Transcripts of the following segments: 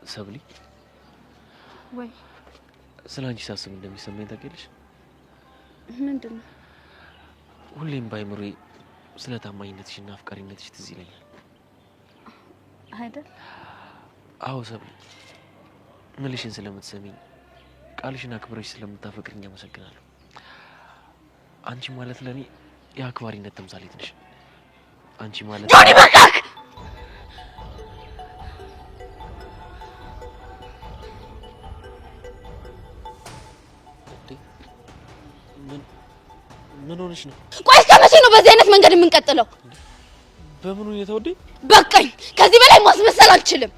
ሰብሊ ወይ ስላንቺ ሳስብ እንደሚሰማኝ ታውቂያለሽ? ምንድነው? ሁሌም ባይምሮዬ ስለ ታማኝነትሽና አፍቃሪነትሽ ትዝ ይለኛል። አይደል? አዎ ሰብሊ፣ ምልሽን ስለምትሰሚኝ ቃልሽን አክብረሽ ስለምታፈቅርኝ አመሰግናለሁ። አንቺ ማለት ለኔ የአክባሪነት ተምሳሌት ነሽ። አንቺ ማለት ጆኒ በቃክ! ምን ሆነሽ ነው? ቆይ እስከ መቼ ነው በዚህ አይነት መንገድ የምንቀጥለው? በምን ሁኔታ ወዴ? በቃኝ። ከዚህ በላይ ማስመሰል አልችልም።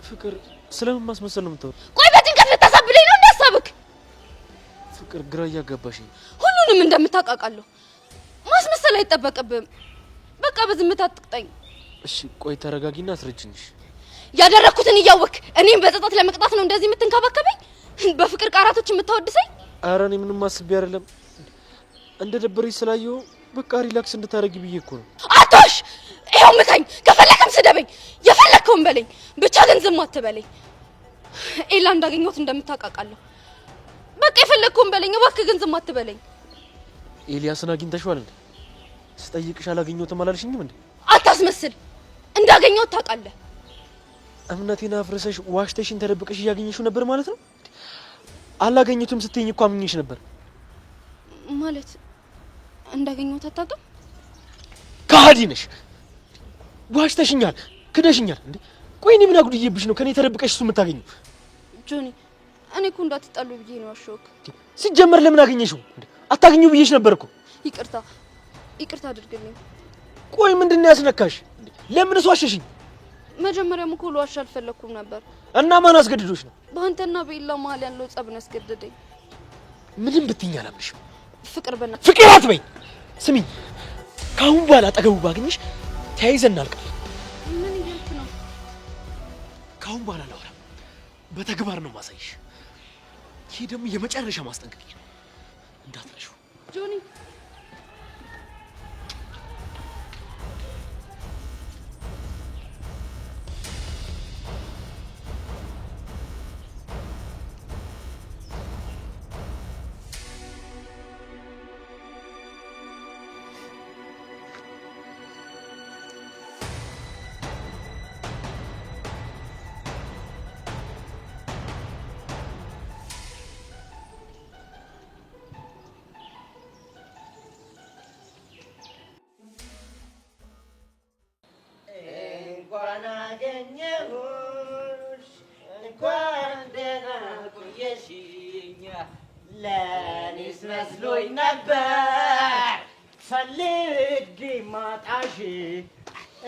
ፍቅር ስለምን ማስመሰል ነው የምትወው? ቆይ በጭንቀት ልታሳብለኝ ነው እንዳሳብክ? ፍቅር ግራ እያጋባሽኝ። ሁሉንም እንደምታውቃቃለሁ። ማስመሰል አይጠበቅብህም። በቃ በዝምታ አትቅጠኝ። እሺ ቆይ ተረጋጊና አስረጅኝሽ። ያደረኩትን እያወክ እኔም በጸጸት ለመቅጣት ነው እንደዚህ የምትንከባከበኝ? በፍቅር ቃራቶች የምታወድሰኝ? ኧረ እኔ ምንም አስቤ አይደለም። እንደ ደበረኝ ስላየሁ በቃ ሪላክስ እንድታረጊ ብዬ እኮ ነው። አቶሽ ይሄው ምታኝ፣ ከፈለከም ስደበኝ፣ የፈለከውን በለኝ፣ ብቻ ግን ዝም አትበለኝ። ኤላ እንዳገኘሁት እንደምታውቃቃለሁ። በቃ የፈለከውን በለኝ፣ እባክህ ግን ዝም አትበለኝ። ኤልያስን አግኝተሽዋል እንዴ? ስጠይቅሽ አላገኘሁትም አላልሽኝም እንዴ? አታስመስል፣ እንዳገኘሁት ታውቃለህ። እምነቴን አፍርሰሽ ዋሽተሽን ተደብቀሽ እያገኘሽው ነበር ማለት ነው? አላገኘሁትም ስትይኝ እኮ አምኜሽ ነበር። ማለት እንዳገኘሁት አታውቅም? ከሃዲ ነሽ። ዋሽተሽኛል፣ ክደሽኛል። እንዴ ቆይ እኔ ምን አጉድዬብሽ ነው ከኔ ተደብቀሽ እሱ የምታገኘው? ጆኒ እኔ እኮ እንዳትጣሉ ብዬ ነው አሾክ። ሲጀመር ለምን አገኘሽው? እንዴ አታገኘው ብዬሽ ነበር እኮ። ይቅርታ አድርግልኝ። ቆይ ምንድነው ያስነካሽ? ለምን እሱ ዋሸሽኝ? መጀመሪያም እኮ ልዋሽ አልፈለኩም ነበር። እና ማን አስገድዶሽ ነው? በአንተና በኤላ መሀል ያለው ጸብ ነው ያስገደደኝ። ምንም ብትይኝ አላምንሽም። ፍቅር ፍቅር አትበኝ። ስሚኝ፣ ካሁን በኋላ አጠገቡ ባገኝሽ ተያይዘን እናልቃለን። ምን እያልክ ነው? ካሁን በኋላ ላውራ፣ በተግባር ነው ማሳይሽ። ይሄ ደግሞ የመጨረሻ ማስጠንቀቂያ ነው፣ እንዳትረሺው ጆኒ። ለኔስ መስሎኝ ነበር ፈልጌ ማጣሽ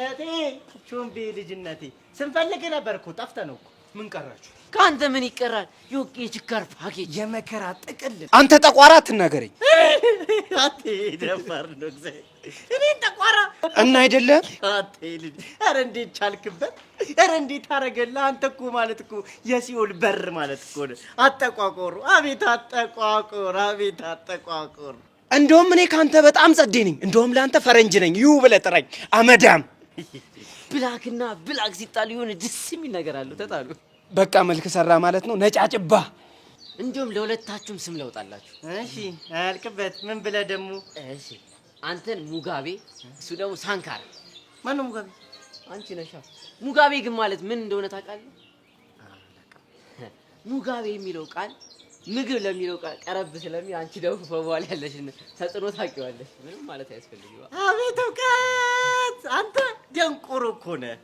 እቴ ቹምቢ ልጅነቴ ስንፈልግ ነበር እኮ ጠፍተህ ነው እኮ። ምን ቀራችሁ? ካንተ ምን ይቀራል? ዮቄ ችካር ፓኬጅ የመከራ ጥቅል። አንተ ጠቋራ አትናገረኝ። አትደፈር ነው እግዚአብሔር። እኔ ጠቋራ እና አይደለም አትልኝ። ኧረ እንዴት ቻልክበት? ኧረ እንዴት አደረገልህ? አንተ እኮ ማለት እኮ የሲኦል በር ማለት እኮ ነው። አጠቋቆሩ! አቤት አጠቋቆር! አቤት አጠቋቆር! እንደውም እኔ ካንተ በጣም ጸዴ ነኝ። እንደውም ለአንተ ፈረንጅ ነኝ። ይው ብለህ ጥራኝ አመዳም። ብላክና ብላክ ሲጣሉ የሆነ ደስ የሚል ነገር አለው። ተጣሉ በቃ መልክ ሰራ ማለት ነው። ነጫጭባ። እንዲሁም ለሁለታችሁም ስም ለውጣላችሁ። እሺ አያልቅበት። ምን ብለህ ደግሞ? እሺ አንተን ሙጋቤ፣ እሱ ደግሞ ሳንካራ። ማነው ሙጋቤ? አንቺ ነሻ። ሙጋቤ ግን ማለት ምን እንደሆነ ታውቃለህ? ሙጋቤ የሚለው ቃል ምግብ ለሚለው ቃል ቀረብ ስለሚል አንቺ ደግሞ በኋላ ያለሽን ተጽዕኖ ታውቂዋለሽ። ምንም ማለት አያስፈልግም። አቤት እውቀት! አንተ ደንቆሮ እኮ ነህ።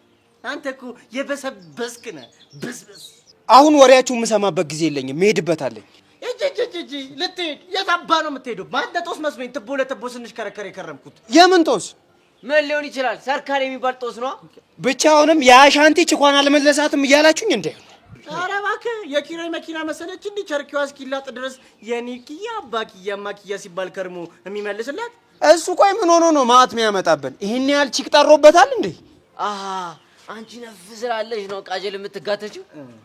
አንተ እኮ የበሰበስክ ነህ። ብስብስ። አሁን ወሬያችሁ የምሰማበት ጊዜ የለኝም። መሄድበታለኝ። እጂ ልትሄድ? የት አባ ነው የምትሄደው? ማንተ ጦስ መስሎኝ ትቦ ለትቦ ስንሽከረከር የከረምኩት። የምን ጦስ? ምን ሊሆን ይችላል? ሰርካሪ የሚባል ጦስ ነው። ብቻውንም የአሻንቲ ችኳን አልመለሳትም እያላችሁኝ እንዴ? ኧረ እባክህ የኪራይ መኪና መሰለች እንዴ? ቸርኪዋ እስኪላጥ ድረስ የኔ ኪያ አባኪያ ማኪያ ሲባል ከርሞ የሚመልስላት እሱ። ቆይ ምን ሆኖ ነው ማት የሚያመጣብን? ይሄን ያህል ቺክ ጠሮበታል እንዴ? አሃ አንቺ ነፍ ስላለሽ ነው ቃጀል የምትጋተችው።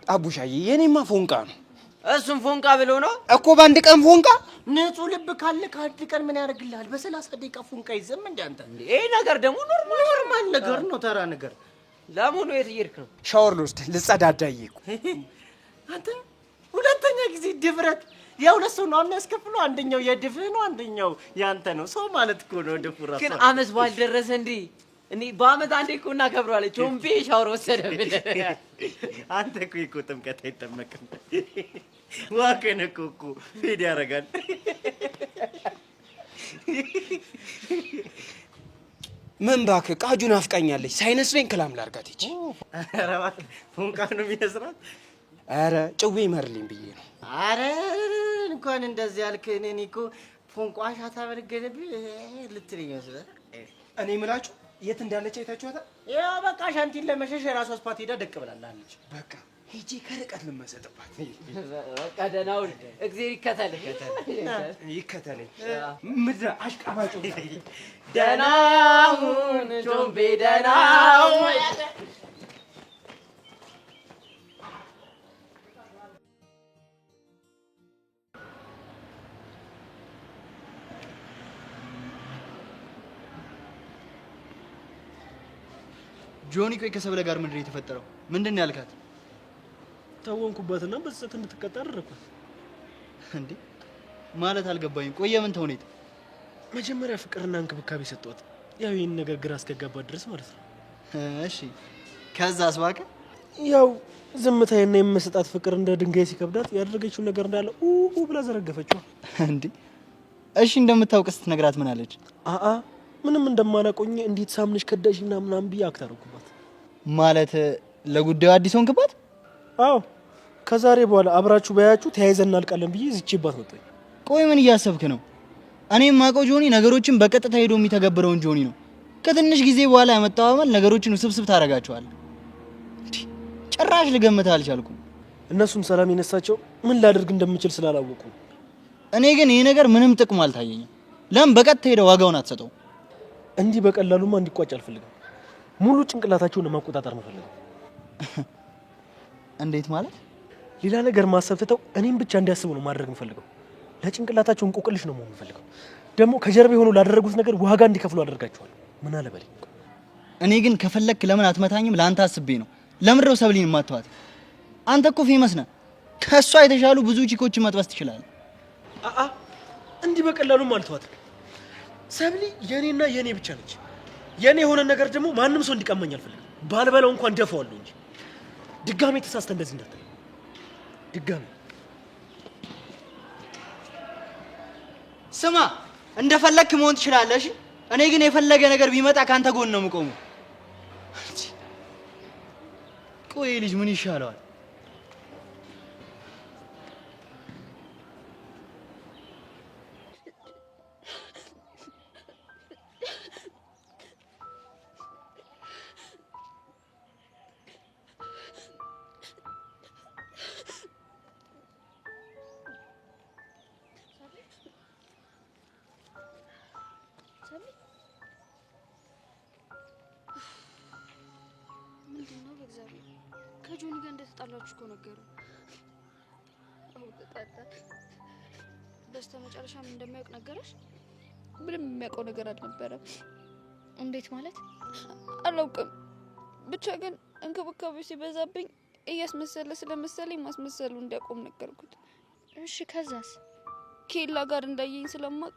አቡሻዬ የኔማ ፎንቃ ነው። እሱም ፎንቃ ብሎ ነው እኮ በአንድ ቀን ፎንቃ። ንጹህ ልብ ካለ ከአንድ ቀን ምን ያደርግልሃል? በ30 ደቂቃ ፎንቃ ይዘም እንደ አንተ። ይሄ ነገር ደግሞ ኖርማል ነገር ነው፣ ተራ ነገር። ለምኑ የት እየሄድክ ነው? ሻወር ልወስድ ልጸዳዳ እየሄድኩ። አንተ ሁለተኛ ጊዜ ድፍረት የሁለት ሰው ነው የሚያስከፍለው። አንደኛው የድፍህ ነው፣ አንደኛው ያንተ ነው። ሰው ማለት እኮ ነው ድፉ ራሱ። ግን አመት ባልደረሰ እንዴ? እኔ በአመት አንዴ እኮ እናከብረዋለን። ቾምቤ ሻወር ወሰደ ብለህ አንተ እኮ ጥምቀት አይጠመቅም። ዋከነ እኮ ፌድ ያደርጋል። ምን እባክህ ቃጁ ናፍቃኛለች። ሳይነስ ነኝ ክላም ላርጋት ይቺ። ኧረ እባክህ ፎንቃ ነው የሚያስራት። ኧረ ጭዌ ይመርልኝ ብዬ ነው። ኧረ እንኳን እንደዚህ ያልክ እኔ እኮ ፎንቋሻ ታበርገለብህ ልትለኝ መስለህ። እኔ የምላችሁ የት እንዳለች አይታችኋታል? ያው በቃ ሻንቲን ለመሸሽ የራሷ ስፓት ሄዳ ደቅ ብላለች። በቃ ሄጄ ከርቀት ልመሰጥባት። በቃ ደህና ሁን። እግዚአብሔር ይከተልህ ይከተለኝ። ምድረ አሽቃባጭ ደህና ሁን ቾምቤ ደህና ሁን። ጆኒ ቆይ ከሰብለ ጋር ምንድን ነው የተፈጠረው? ምንድን ነው ያልካት? ታወንኩባትና በስህተት እንድትቀጣ አደረኳት። እንዴ ማለት አልገባኝም። ቆየ ምን ተውኔት? መጀመሪያ ፍቅርና እንክብካቤ ሰጠኋት። ያው ይህን ነገር ግራ እስከገባት ድረስ ማለት ነው። እሺ ከዛስ? እባክህ ያው ዝምታዬና የምሰጣት ፍቅር እንደ ድንጋይ ሲከብዳት ያደረገችውን ነገር እንዳለ ብላ ዘረገፈችው። እንዴ እሺ እንደምታውቅ ስትነግራት ምን አለች? ምንም እንደማላቆኝ እንዴት ሳምንሽ ከዳሽ ምናምን ብዬ አክታረኩባት። ማለት ለጉዳዩ አዲስ ሆንክባት? አዎ ከዛሬ በኋላ አብራችሁ በያችሁ ተያይዘን እናልቃለን ብዬ ዝቼባት መጣኝ። ቆይ ምን እያሰብክ ነው? እኔም ማውቀው ጆኒ ነገሮችን በቀጥታ ሄዶ የሚተገብረውን ጆኒ ነው። ከትንሽ ጊዜ በኋላ ያመጣው አመል ነገሮችን ውስብስብ ታደርጋቸዋለህ። ጭራሽ ልገምትህ አልቻልኩም። እነሱም ሰላም የነሳቸው ምን ላደርግ እንደምችል ስላላወቁ። እኔ ግን ይሄ ነገር ምንም ጥቅም አልታየኝም። ለምን በቀጥታ ሄደው ዋጋውን አትሰጠው? እንዲህ በቀላሉማ እንዲቋጭ አልፈልግም። ሙሉ ጭንቅላታቸውን ለማቆጣጠር ነው ፈልገው። እንዴት ማለት? ሌላ ነገር ማሰብ ትተው እኔም ብቻ እንዲያስቡ ነው ማድረግ የምፈልገው። ለጭንቅላታቸው እንቆቅልሽ ነው መሆን የምፈልገው። ደግሞ ከጀርባ የሆኑ ላደረጉት ነገር ዋጋ እንዲከፍሉ አደርጋቸዋለሁ። ምን አለ በለኝ። እኔ ግን ከፈለክ ለምን አትመታኝም? ለአንተ አስቤ ነው። ለምንድነው ሰብሊን የማትተዋት? አንተ እኮ ፌመስ ነህ። ከሷ የተሻሉ ብዙ ቺኮችን መጥበስ ትችላለህ። እንዲህ በቀላሉም አልተዋትም። ሰብሊ የኔና የኔ ብቻ ነች። የኔ የሆነ ነገር ደግሞ ማንም ሰው እንዲቀማኝ አልፈልግም። ባልበላው እንኳን ደፋዋለሁ እንጂ ድጋሜ ተሳስተ እንደዚህ እንዳትል። ድጋሜ ስማ፣ እንደፈለክ መሆን ትችላለህ። እሺ እኔ ግን የፈለገ ነገር ቢመጣ ካንተ ጎን ነው የምቆመው። ቆይ ልጅ ምን ይሻለዋል? ምንድነው በእግዚአብሔር ከጆኒ ጋር እንደተጣላችሁ እኮ ነገሩ። በስተመጨረሻ ምን እንደሚያውቅ ነገረሽ? ምንም የሚያውቀው ነገር አልነበረም። እንዴት ማለት? አላውቅም። ብቻ ግን እንክብካቤው ሲበዛብኝ እያስመሰለ ስለመሰለኝ ማስመሰሉ እንዲያቆም ነገርኩት። እሺ ከዛስ? ኬላ ጋር እንዳየኝ ስለማቅ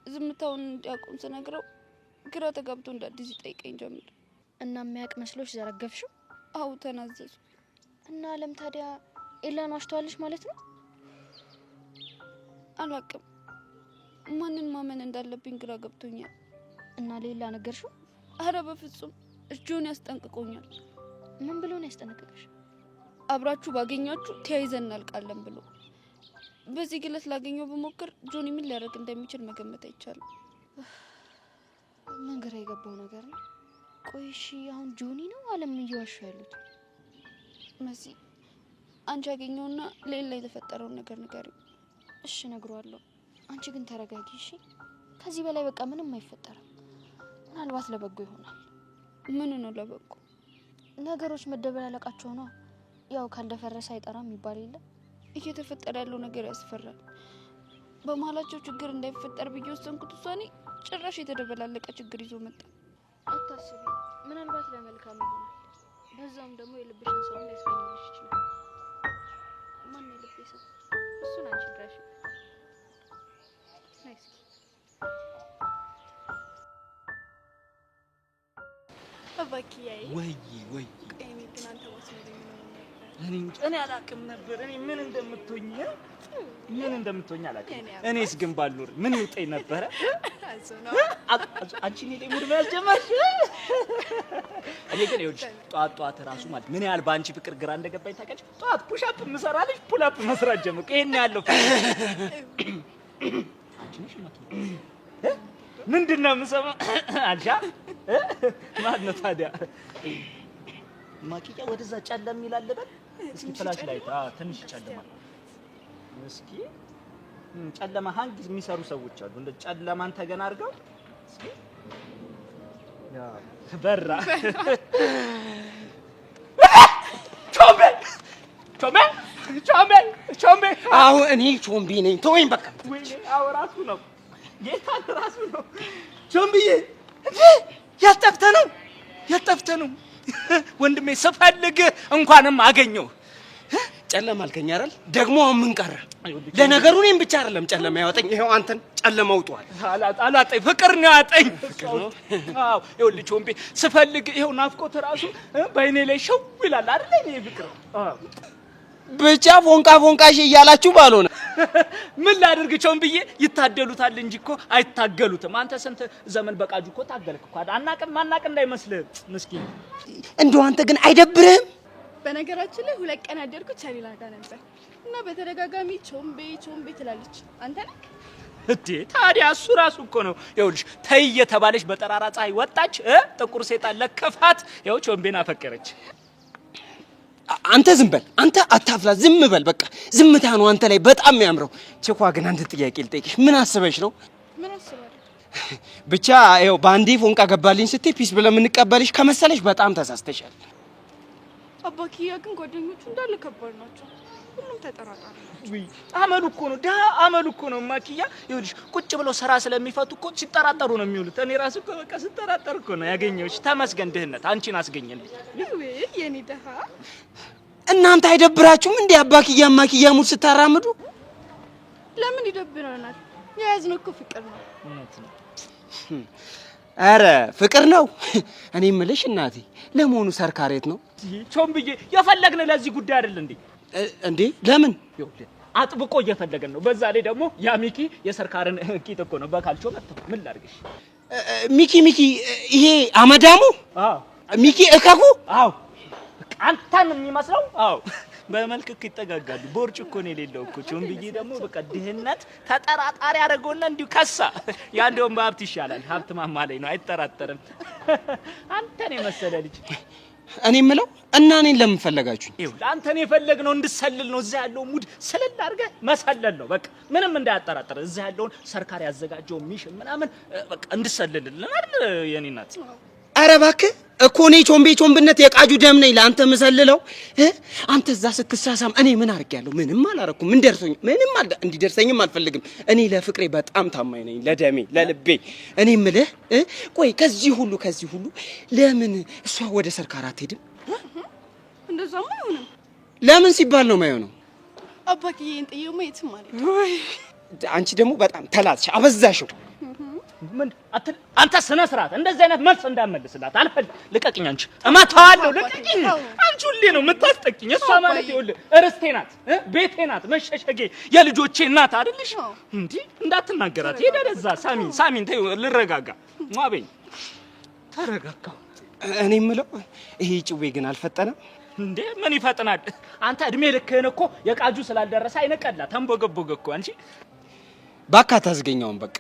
ዝምታውን እንዲያቆም ስነግረው ግራ ተጋብቶ እንዳዲስ ይጠይቀኝ ጀመር። እና የሚያውቅ መስሎሽ ዘረገፍሽው? አው ተናዘዙ። እና አለም ታዲያ ኤላን ዋሽቷልሽ ማለት ነው? አላውቅም። ማንን ማመን እንዳለብኝ ግራ ገብቶኛል። እና ሌላ ነገርሽው? አረ በፍጹም ጆኒ ያስጠንቅቆኛል። ምን ብሎ ነው ያስጠነቀቀሽ? አብራችሁ ባገኛችሁ ተያይዘን እናልቃለን ብሎ። በዚህ ግለት ላገኘው በሞክር ጆኒ ምን ሊያደርግ እንደሚችል መገመት አይቻልም። ምን ግራ የገባው ነገር ነው። ቆይ እሺ አሁን ጆኒ ነው አለም እየዋሹ ያሉት? መሲ አንቺ ያገኘውና ሌላ የተፈጠረውን ነገር ንገሪው። እሺ እነግረዋለሁ። አንቺ ግን ተረጋጊ እሺ። ከዚህ በላይ በቃ ምንም አይፈጠርም። ምናልባት ለበጎ ይሆናል። ምን ነው ለበጎ? ነገሮች መደበላለቃቸው ነው። ያው ካልደፈረሰ አይጠራም ይባል የለ። እየተፈጠረ ያለው ነገር ያስፈራል። በመሀላቸው ችግር እንዳይፈጠር ብዬ ወሰንኩት ውሳኔ ጭራሽ የተደበላለቀ ችግር ይዞ መጣ። አታስቢ፣ ምናልባት ለመልካም ይሆናል። በዛውም ደግሞ የልብሽን ሰው ሊያስፈልግሽ ይችላል። ማን የልቤ ሰው? እሱን አንቺ ድረሽ። ናይስ አባኪያዬ። ወይ እኔ ግን አንተ ወስነኝ እኔ አላቅም ነበር። እኔ ምን እንደምትሆኝ አላቅም። እኔስ ግን ባልኖር ምን ይውጠኝ ነበረ? አንቺ እኔ ላይ ሙድ መያዝ ጀመርሽ። እኔ ግን ይኸውልሽ ጧት ራሱ ማለት ምን ያህል በአንቺ ፍቅር ግራ እንደገባኝ ታውቂያለሽ? ጧት ፑሽ አፕ የምሰራልሽ ፑል አፕ መስራት ጀመርኩ። ይሄን ያለው አንቺ ነሽ ምንድን ነው የምሰማው? አልሻ ማን ነው ታዲያ? ማኪያ ወደዛ ጨለም ይላል በል እስኪ ፍላሽ ላይ ትንሽ ጨለማ እስኪ ጨለማ ሃንግ የሚሰሩ ሰዎች አሉ እንደ ጨለማን ተገና አድርገው እስኪ ያ በራ ቾምቤ አዎ እኔ ቾምቢ ነኝ። ተወኝ በቃ። ወይኔ አዎ ራሱ ነው ጌታ ራሱ ነው ቾምቢዬ። ያጠፍተ ነው ወንድሜ ስፈልግ እንኳንም አገኘው። ጨለማ አልከኝ አይደል? ደግሞ ምን ቀረ? ለነገሩ እኔም ብቻ አይደለም ጨለማ ያወጣኝ፣ ይሄው አንተን ጨለማ ውጧል። አላጠኝ ፍቅር ነው ያጠኝ። አዎ ይኸውልህ ቾምቤ ስፈልግ ይሄው ናፍቆት ራሱ በእኔ ላይ ሸው ይላል አይደል? እኔ ፍቅር ብቻ ፎንቃሽ እያላችሁ ባልሆነ ምን ላድርግ ቾምብዬ? ይታደሉታል እንጂ እኮ አይታገሉትም። አንተ ስንት ዘመን በቃጁ እኮ ታገልክ እኮ ማናቅ እንዳይመስልህ ምስኪን። እንደው አንተ ግን አይደብርህም? በነገራችን ላይ 2 ቀን ያደርኩት ሰሊላ ጋር ነበር እና በተደጋጋሚ ቾምቤ ትላለች። አንተ ነህ እንዴ? ታዲያ እሱ ራሱ እኮ ነው። ይኸውልሽ ተይ እየተባለች በጠራራ ፀሐይ ወጣች። ጥቁር ሴጣን ለከፋት። ይኸው ቾምቤን አፈቀረች። አንተ ዝም በል፣ አንተ አታፍላ፣ ዝም በል በቃ። ዝምታ ነው አንተ ላይ በጣም የሚያምረው። ቸኳ ግን አንተ ጥያቄ ልጠይቅሽ፣ ምን አስበሽ ነው? ምን አስባለሁ? ብቻ ይኸው ባንዴ ፎንቃ ገባልኝ ስትይ ፒስ ብለን የምንቀበልሽ ከመሰለሽ በጣም ተሳስተሻል። አባኪያ ግን ጓደኞቹ እንዳለ ከባድ ናቸው። ሁሉም ተጠራጣሪ ናቸው። ወይ አመሉ እኮ ነው ማኪያ። ይኸውልሽ ቁጭ ብለው ስራ ስለሚፈቱ እኮ ሲጠራጠሩ ነው የሚውሉት። እኔ ራሱ እኮ በቃ ሲጠራጠር እኮ ነው ያገኘሁሽ። ተመስገን ድህነት አንቺን አስገኘልኝ። ወይ የኔ ደሃ። እናንተ አይደብራችሁም እንዴ አባኪያ ማኪያ ሙድ ስታራምዱ? ለምን ይደብረናል? የያዝነው እኮ ፍቅር ነው። እውነት ነው። አረ ፍቅር ነው። እኔ የምልሽ እናቴ ለመሆኑ ሰርካሬት ነው? ቾምብዬ የፈለግን ለዚህ ጉዳይ አይደል እንዴ? እንዴ ለምን? ይኸውልህ አጥብቆ እየፈለገን ነው። በዛ ላይ ደግሞ ያ ሚኪ የሰርካርን ቂጥ እኮ ነው በካልቾ መጥቶ ምን ላድርግሽ? ሚኪ ይሄ አመዳሙ? አዎ ሚኪ እከኩ? አዎ አንተን የሚመስለው? አዎ በመልክ ይጠጋጋሉ። ቦርጭ እኮ ነው የሌለው እኮ። ቾምብዬ ደግሞ በቃ ድህነት ተጠራጣሪ አደረገውና እንዲሁ ከሳ። ያ እንደውም በሀብት ይሻላል። ሀብት ማማ ላይ ነው አይጠራጠርም። አንተን የመሰለ ልጅ። እኔ የምለው እና እኔን ለምን ፈለጋችሁኝ? ይኸውልህ አንተን የፈለግነው እንድሰልል ነው። እዛ ያለው ሙድ ስለል አድርገህ መሰለል ነው በቃ። ምንም እንዳያጠራጥር እዛ ያለውን ሰርካሪ ያዘጋጀው ሚሽን ምናምን በቃ እንድሰልልልን አይደል የኔ እናት? ኧረ እባክህ እኮ እኔ ቾምብነት የቃጁ ደም ነኝ ለአንተ ምሰልለው። አንተ እዛ ስትሳሳም እኔ ምን አድርጌያለሁ? ምንም አላረኩም። ምን ደርሶኝ? ምንም እንዲደርሰኝም አልፈልግም። እኔ ለፍቅሬ በጣም ታማኝ ነኝ፣ ለደሜ ለልቤ። እኔ የምልህ ቆይ ከዚህ ሁሉ ለምን እሷ ወደ ሰርካር አትሄድም? እንደዛማ አይሆንም። ለምን ሲባል ነው የማይሆነው? አባዬን ጥዬው የትም ማለት አንቺ ደግሞ በጣም ተላትሽ፣ አበዛሽው። ምን አንተ ስነ ስርዓት እንደዚህ አይነት መልስ እንዳመልስላት አልፈልግም። ልቀቅኝ አንቺ እመታዋለሁ። ልቀቅኝ አንቺ ሁሌ ነው የምታስጠቂኝ። እሷ ማለት ይኸውልህ እርስቴ ናት፣ ቤቴ ናት፣ መሸሸጌ የልጆቼ እናት አይደልሽ እንዴ? እንዳትናገራት ሄደ ለዛ ሳሚን ተይው። ልረጋጋ ማበኝ ተረጋጋ። እኔ የምለው ይሄ ጭዌ ግን አልፈጠነም እንዴ? ምን ይፈጥናል? አንተ እድሜ ልክህን እኮ የቃጁ ስላልደረሰ አይነቀላ ተንቦገቦገ እኮ አንቺ ባካ ታዝገኛውን በቃ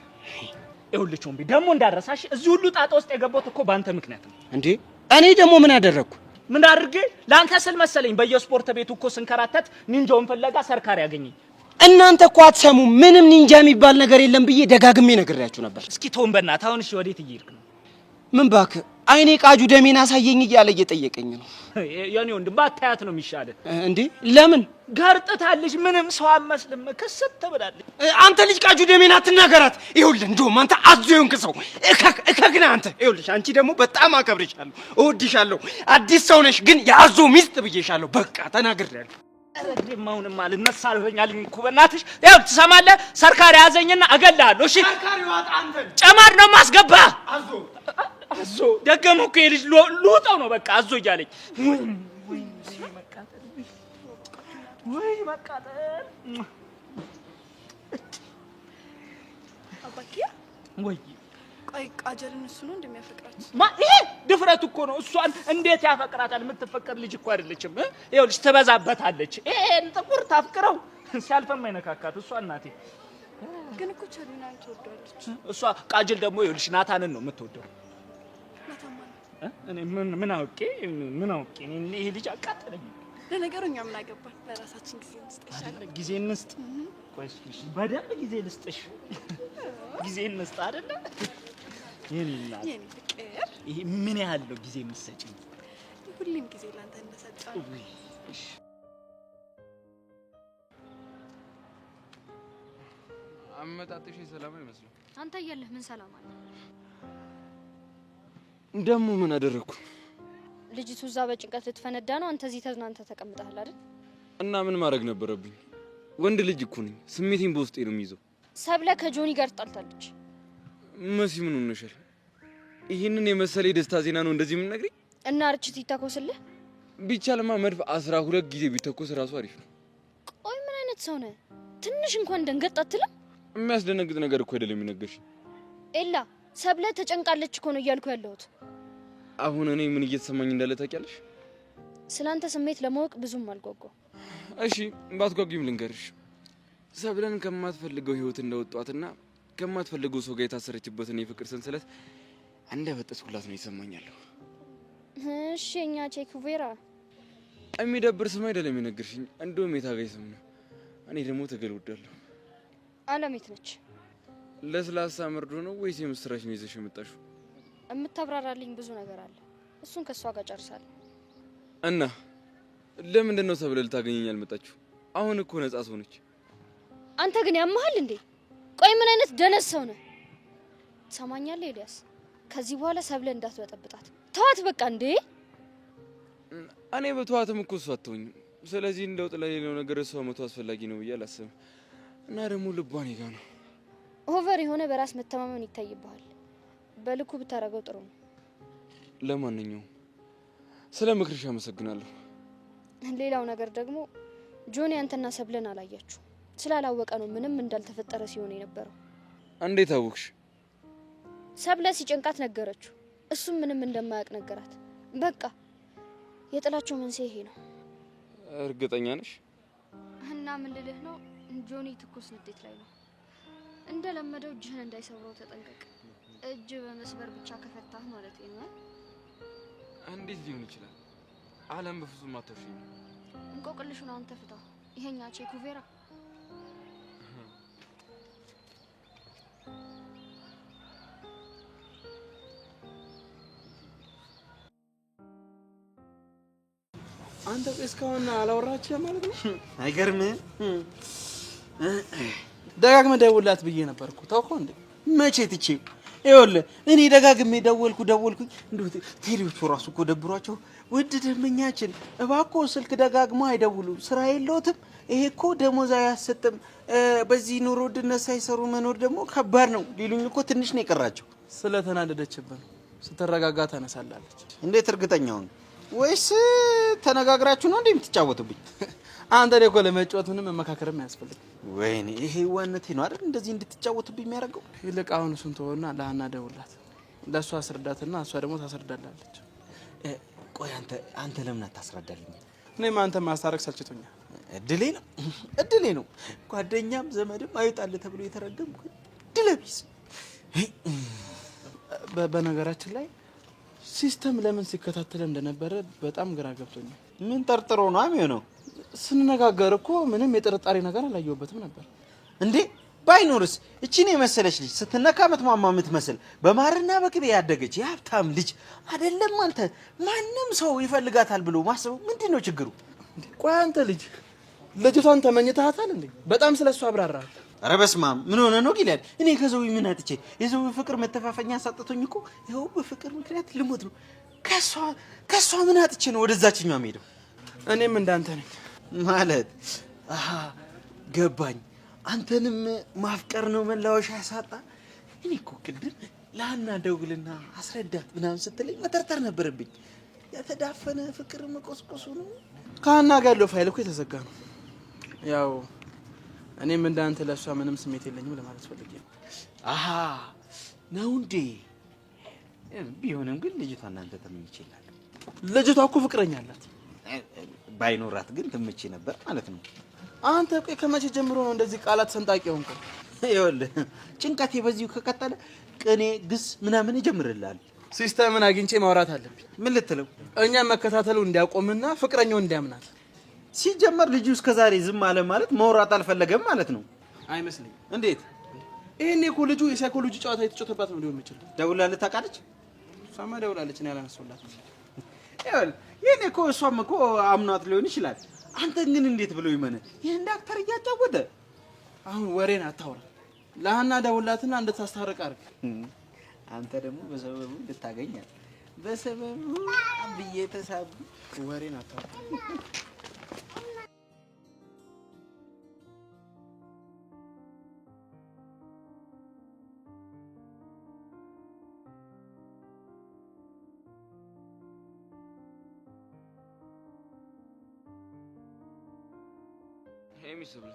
ይኸውልህ ቾምቢ ደግሞ እንዳረሳሽ እዚህ ሁሉ ጣጣ ውስጥ የገባሁት እኮ ባንተ ምክንያት ነው። እንዴ እኔ ደግሞ ምን አደረኩ? ምን አድርጌ? ላንተ ስል መሰለኝ በየስፖርት ቤቱ እኮ ስንከራተት ኒንጃውን ፍለጋ ሰርካሪ ያገኘኝ። እናንተ እኮ አትሰሙም። ምንም ኒንጃ የሚባል ነገር የለም ብዬ ደጋግሜ ነግሬያችሁ ነበር። እስኪ ተውን በእናትህ። አሁን እሺ ወዴት እየሄድክ ነው? ምን እባክህ አይኔ ቃጁ ደሜን አሳየኝ እያለ እየጠየቀኝ ነው። የኔ ወንድም ባታያት ነው የሚሻለ። እንዴ ለምን? ጋርጥታለች፣ ምንም ሰው አመስልም፣ ክስት ትብላለች። አንተ ልጅ ቃጁ ደሜን አትናገራት። ይኸውልህ እንደውም አንተ አዞ የሆንክ ሰው እከግና አንተ። ይኸውልሽ አንቺ ደግሞ በጣም አከብርሻለሁ፣ እወድሻለሁ። አዲስ ሰው ነሽ ግን የአዞ ሚስት ብዬሻለሁ። በቃ ተናግሬያለሁ። አሁንም አልነሳ አልበኛልኝ እኮ በእናትሽ። ያው ትሰማለህ፣ ሰርካሪ ያዘኝና እገልሃለሁ። እሺ ሰርካሪ ዋጣ አንተ ጨማር ነው ማስገባ። አዞ ደገመው እኮ የልጅ ልውጠው ነው በቃ አዞ እያለኝ። ወይ መቃጠል አባኪያ ወይ ቆይ ቃጀልን እሱ ነው እንደሚያፈቅራት ይሄ ድፍረት እኮ ነው። እሷን እንዴት ያፈቅራታል? የምትፈቀር ልጅ እኮ አይደለችም። ይኸውልሽ ትበዛበታለች። ይሄን ጥቁር ታፍቅረው ሲያልፈም አይነካካት እሷ እናቴ። ግን እኮ ቸሪናን ትወደዋለች። እሷ ቃጅል ደግሞ ይኸውልሽ ናታንን ነው የምትወደው። እኔ ምን አውቄ ይሄ ልጅ አቃጠለኝ። ለነገሩ እኛ ምን አገባን? ለራሳችን ጊዜ እንስጥሻለን። ጊዜ እንስጥ። ቆይሽ በደንብ ጊዜ ልስጥሽ። ጊዜ እንስጥ አይደለ? የኔ ፍቅር ይሄ ምን ያህል ነው ጊዜ የምትሰጪኝ? ሁሌም ጊዜ ላንተ እንደሰጠው። እሺ አመጣጥሽ ሰላም አይመስልም። አንተ እያለህ ምን ሰላም አለ? ደሞ ምን አደረኩ? ልጅቱ እዛ በጭንቀት ልትፈነዳ ነው። አንተ እዚህ ተዝናንተ ተቀምጠሃል አይደል? እና ምን ማድረግ ነበረብኝ? ወንድ ልጅ እኮ ነኝ። ስሜቴን በውስጤ ነው የሚይዘው። ሰብለ ከጆኒ ጋር ተጣልታለች። መሲ ምን ሆነሻል? ይሄንን የመሰለ የደስታ ዜና ነው እንደዚህ የምንነግሪኝ? እና ርችት ይታኮስልህ? ቢቻልማ መድፍ 12 ጊዜ ቢተኮስ ራሱ አሪፍ ነው። ቆይ ምን አይነት ሰው ነህ? ትንሽ እንኳን ደንገጥ አትልም? የሚያስደነግጥ ነገር እኮ አይደለም የሚነገርሽኝ። ኤላ ሰብለ ተጨንቃለች እኮ ነው እያልኩ ያለሁት። አሁን እኔ ምን እየተሰማኝ እንዳለ ታውቂያለሽ? ስላንተ ስሜት ለማወቅ ብዙም አልጓጓም። እሺ ባትጓጉም ልንገርሽ። ሰብለን ከማትፈልገው ህይወት እንደወጣትና ከማትፈልገው ሰው ጋር የታሰረችበትን የፍቅር ሰንሰለት እንደበጠስኩላት ነው ይሰማኛለሁ። እሺ እኛ ቼኩቬራ የሚደብር ስም አይደለም የነገርሽኝ፣ እንደውም የታጋይ ስም ነው። እኔ ደግሞ ትግል ወዳለሁ። አለሜት ነች። ለስላሳ መርዶ ነው ወይስ የምስራች ነው ይዘሽ የመጣሽው? የምታብራራልኝ ብዙ ነገር አለ። እሱን ከሷ ጋር ጨርሳለሁ። እና ለምንድን ነው ሰብለ ልታገኘኝ አልመጣችሁ? አሁን እኮ ነጻ ሰው ነች። አንተ ግን ያመሃል እንዴ? ቆይ ምን አይነት ደነስ ሰው ነህ? ትሰማኛለህ ኤልያስ? ከዚህ በኋላ ሰብለ እንዳትበጠብጣት ተዋት በቃ። እንዴ እኔ በተዋትም እኮ እሷ አትሆኝም። ስለዚህ እንደው ለሌላው ነገር እሷ መቶ አስፈላጊ ነው ብዬ አላስብም። እና ደግሞ ልቧ እኔ ጋር ነው። ኦቨር የሆነ በራስ መተማመን ይታይብሃል። በልኩ ብታረገው ጥሩ ነው። ለማንኛውም ስለ ምክርሽ አመሰግናለሁ። ሌላው ነገር ደግሞ ጆኒ አንተና ሰብለን አላያችሁ። ስላላወቀ ነው ምንም እንዳልተፈጠረ ሲሆን የነበረው። እንዴት አወቅሽ? ሰብለ ሲጨንቃት ነገረችው። እሱም ምንም እንደማያውቅ ነገራት። በቃ የጥላቸው መንስኤ ይሄ ነው። እርግጠኛ ነሽ? እና ምን ልልህ ነው፣ ጆኒ ትኩስ ንዴት ላይ ነው። እንደለመደው እጅህን እንዳይሰብረው ተጠንቀቅ። እጅ በመስበር ብቻ ከፈታህ ማለት ነው። እንዴት ሊሆን ይችላል? ዓለም በፍጹም አትወሽኝ። እንቆቅልሹን አንተ ፍታ። ይሄኛ ቼኩቬራ አንተ እስካሁን አላወራችም ማለት ነው? አይገርምህ? ደጋግመህ ደውላት ብዬ ነበርኩ። ታውቀው እንዴ? መቼ ትቼ? ይኸውልህ እኔ ደጋግሜ ደወልኩኝ። እንደው ቴሌዎቹ ራሱ እኮ ደብሯቸው ውድ ደንበኛችን እባክዎ ስልክ ደጋግሞ አይደውሉ፣ ስራ የለዎትም፣ ይሄ እኮ ደሞዝ አያሰጥም፣ በዚህ ኑሮ ውድነት ሳይሰሩ መኖር ደግሞ ከባድ ነው ሊሉኝ እኮ ትንሽ ነው የቀራቸው። ስለተናደደችብን ስትረጋጋ ታነሳላለች። እንዴት እርግጠኛ ሆነ? ወይስ ተነጋግራችሁ ነው እንዴ የምትጫወቱብኝ? አንተ እኮ ለመጫወት ምንም መመካከርም አያስፈልግም። ወይኔ ይሄ ዋነቴ ነው አይደል እንደዚህ እንድትጫወቱብኝ የሚያደርገው። ይልቅ አሁን እሱን ተወውና ለሀና ደውላት፣ ለእሷ አስረዳትና እሷ ደግሞ ታስረዳላለች። ቆይ አንተ ለምን አታስረዳልኝ? እኔም አንተ ማስታረቅ ሰልችቶኛል። እድሌ ነው ጓደኛም ዘመድም አይጣል ተብሎ የተረገምኩ ድለቢስ። በነገራችን ላይ ሲስተም ለምን ሲከታተል እንደነበረ በጣም ግራ ገብቶኛል። ምን ጠርጥሮ ነው የሚሆነው? ስንነጋገር እኮ ምንም የጥርጣሬ ነገር አላየሁበትም ነበር። እንዴ ባይኖርስ እቺን የመሰለች ልጅ ስትነካ ምትማማ የምትመስል በማርና በቅቤ ያደገች የሀብታም ልጅ አይደለም አንተ ማንም ሰው ይፈልጋታል ብሎ ማሰቡ ምንድነው ችግሩ? ቆይ አንተ ልጅቷን ተመኝታታል እንዴ? በጣም ስለሷ አብራራ። ኧረ በስመ አብ ምን ሆነ ነው ጊላል? እኔ ከዘው ምን አጥቼ የዘው ፍቅር መተፋፈኛ ሳጥቶኝ እኮ ይኸው በፍቅር ምክንያት ልሞት ነው። ከሷ ምን አጥቼ ነው ወደዛችኛው የምሄደው? እኔም እንዳንተ ነኝ ማለት ገባኝ። አንተንም ማፍቀር ነው መላወሻ ያሳጣ። እኔ እኮ ቅድም ለሀና ደውልና አስረዳት ምናምን ስትለኝ መጠርጠር ነበረብኝ። የተዳፈነ ፍቅር መቆስቆሱ ነው። ከሀና ጋር ያለው ፋይል እኮ የተዘጋ ነው። ያው እኔም እንዳንተ ለሷ ምንም ስሜት የለኝም ለማለት ፈልጌ ነው። አሃ ነው እንዴ? ቢሆንም ግን ልጅቷ እናንተ ተመኝቼላል። ልጅቷ እኮ ፍቅረኛ አላት። ባይኖራት ግን ትመቼ ነበር ማለት ነው። አንተ ቆይ ከመቼ ጀምሮ ነው እንደዚህ ቃላት ሰንጣቂ ሆንኩ? ይኸውልህ ጭንቀቴ በዚሁ ከቀጠለ ቅኔ ግስ ምናምን ይጀምርልሃል። ሲስተምን አግኝቼ ማውራት አለብኝ። ምን ልትለው? እኛም መከታተሉ እንዲያቆምና ፍቅረኛው እንዲያምናት። ሲጀመር ልጁ እስከዛሬ ዝም አለ ማለት ማውራት አልፈለገም ማለት ነው። አይመስልኝም። እንዴት? ይሄኔ እኮ ልጁ የሳይኮሎጂ ጨዋታ የተጫወተባት ነው ሊሆን የሚችለው። ደውላለህ ታውቃለች? እሷማ ደውላለች፣ እኔ አላነሳሁላት። ይኸውልህ ይሄኔ እኮ እሷም እኮ አምኗት ሊሆን ይችላል። አንተ ግን እንዴት ብሎ ይመነ? ይሄን ዳክተር እያጫወተ አሁን ወሬን አታውራ። ለሀና ደውላትና እንድታስታርቅ አድርግ። አንተ ደግሞ በሰበቡ ልታገኛል። በሰበቡ ብዬ ተሳብ ወሬን አታውራ። የሚስብለ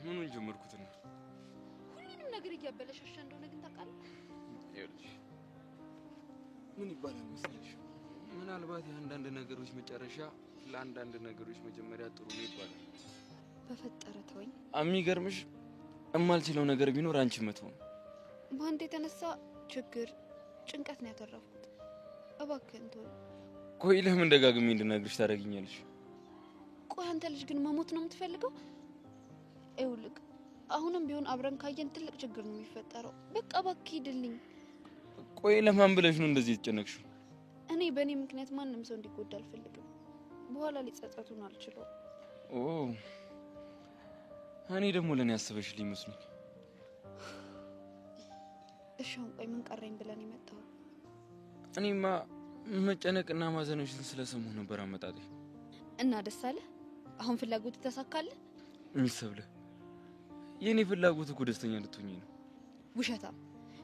ምኑን ጀመርኩትና ሁሉንም ነገር እያበለሻሻ እንደሆነ ግን ታውቃለህ። ይኸውልሽ ምን ይባላል መሰለሽ፣ ምናልባት የአንዳንድ ነገሮች መጨረሻ ለአንዳንድ ነገሮች መጀመሪያ ጥሩ ነው ይባላል። በፈጠረ ተወኝ። የሚገርምሽ እማልችለው ነገር ቢኖር አንቺ መተው ነው። በአንድ የተነሳ ችግር ጭንቀት ነው ያተረፍኩት። እባክህን ተወኝ። ቆይ ለምን ደጋግሜ እንድነግርሽ ታደርጊኛለሽ? ቆይ አንተ ልጅ ግን መሞት ነው የምትፈልገው? ይኸውልህ አሁንም ቢሆን አብረን ካየን ትልቅ ችግር ነው የሚፈጠረው። በቃ እባክህ ሂድልኝ። ቆይ ለማን ብለሽ ነው እንደዚህ የተጨነቅሽው? እኔ በእኔ ምክንያት ማንም ሰው እንዲጎዳ አልፈልግም። በኋላ ሊጸጸቱን አልችለውም። ኦ እኔ ደግሞ ለኔ ያስበሽልኝ መስሎኝ። እሺ አሁን ቆይ ምን ቀረኝ ብለን የመጣው? እኔማ መጨነቅና ማዘንሽን ስለሰማሁ ነበር አመጣጤ። እና ደስ አለ? አሁን ፍላጎት ተሳካለ? የሚሰብለ የኔ ፍላጎት እኮ ደስተኛ እንድትሆኚ ነው።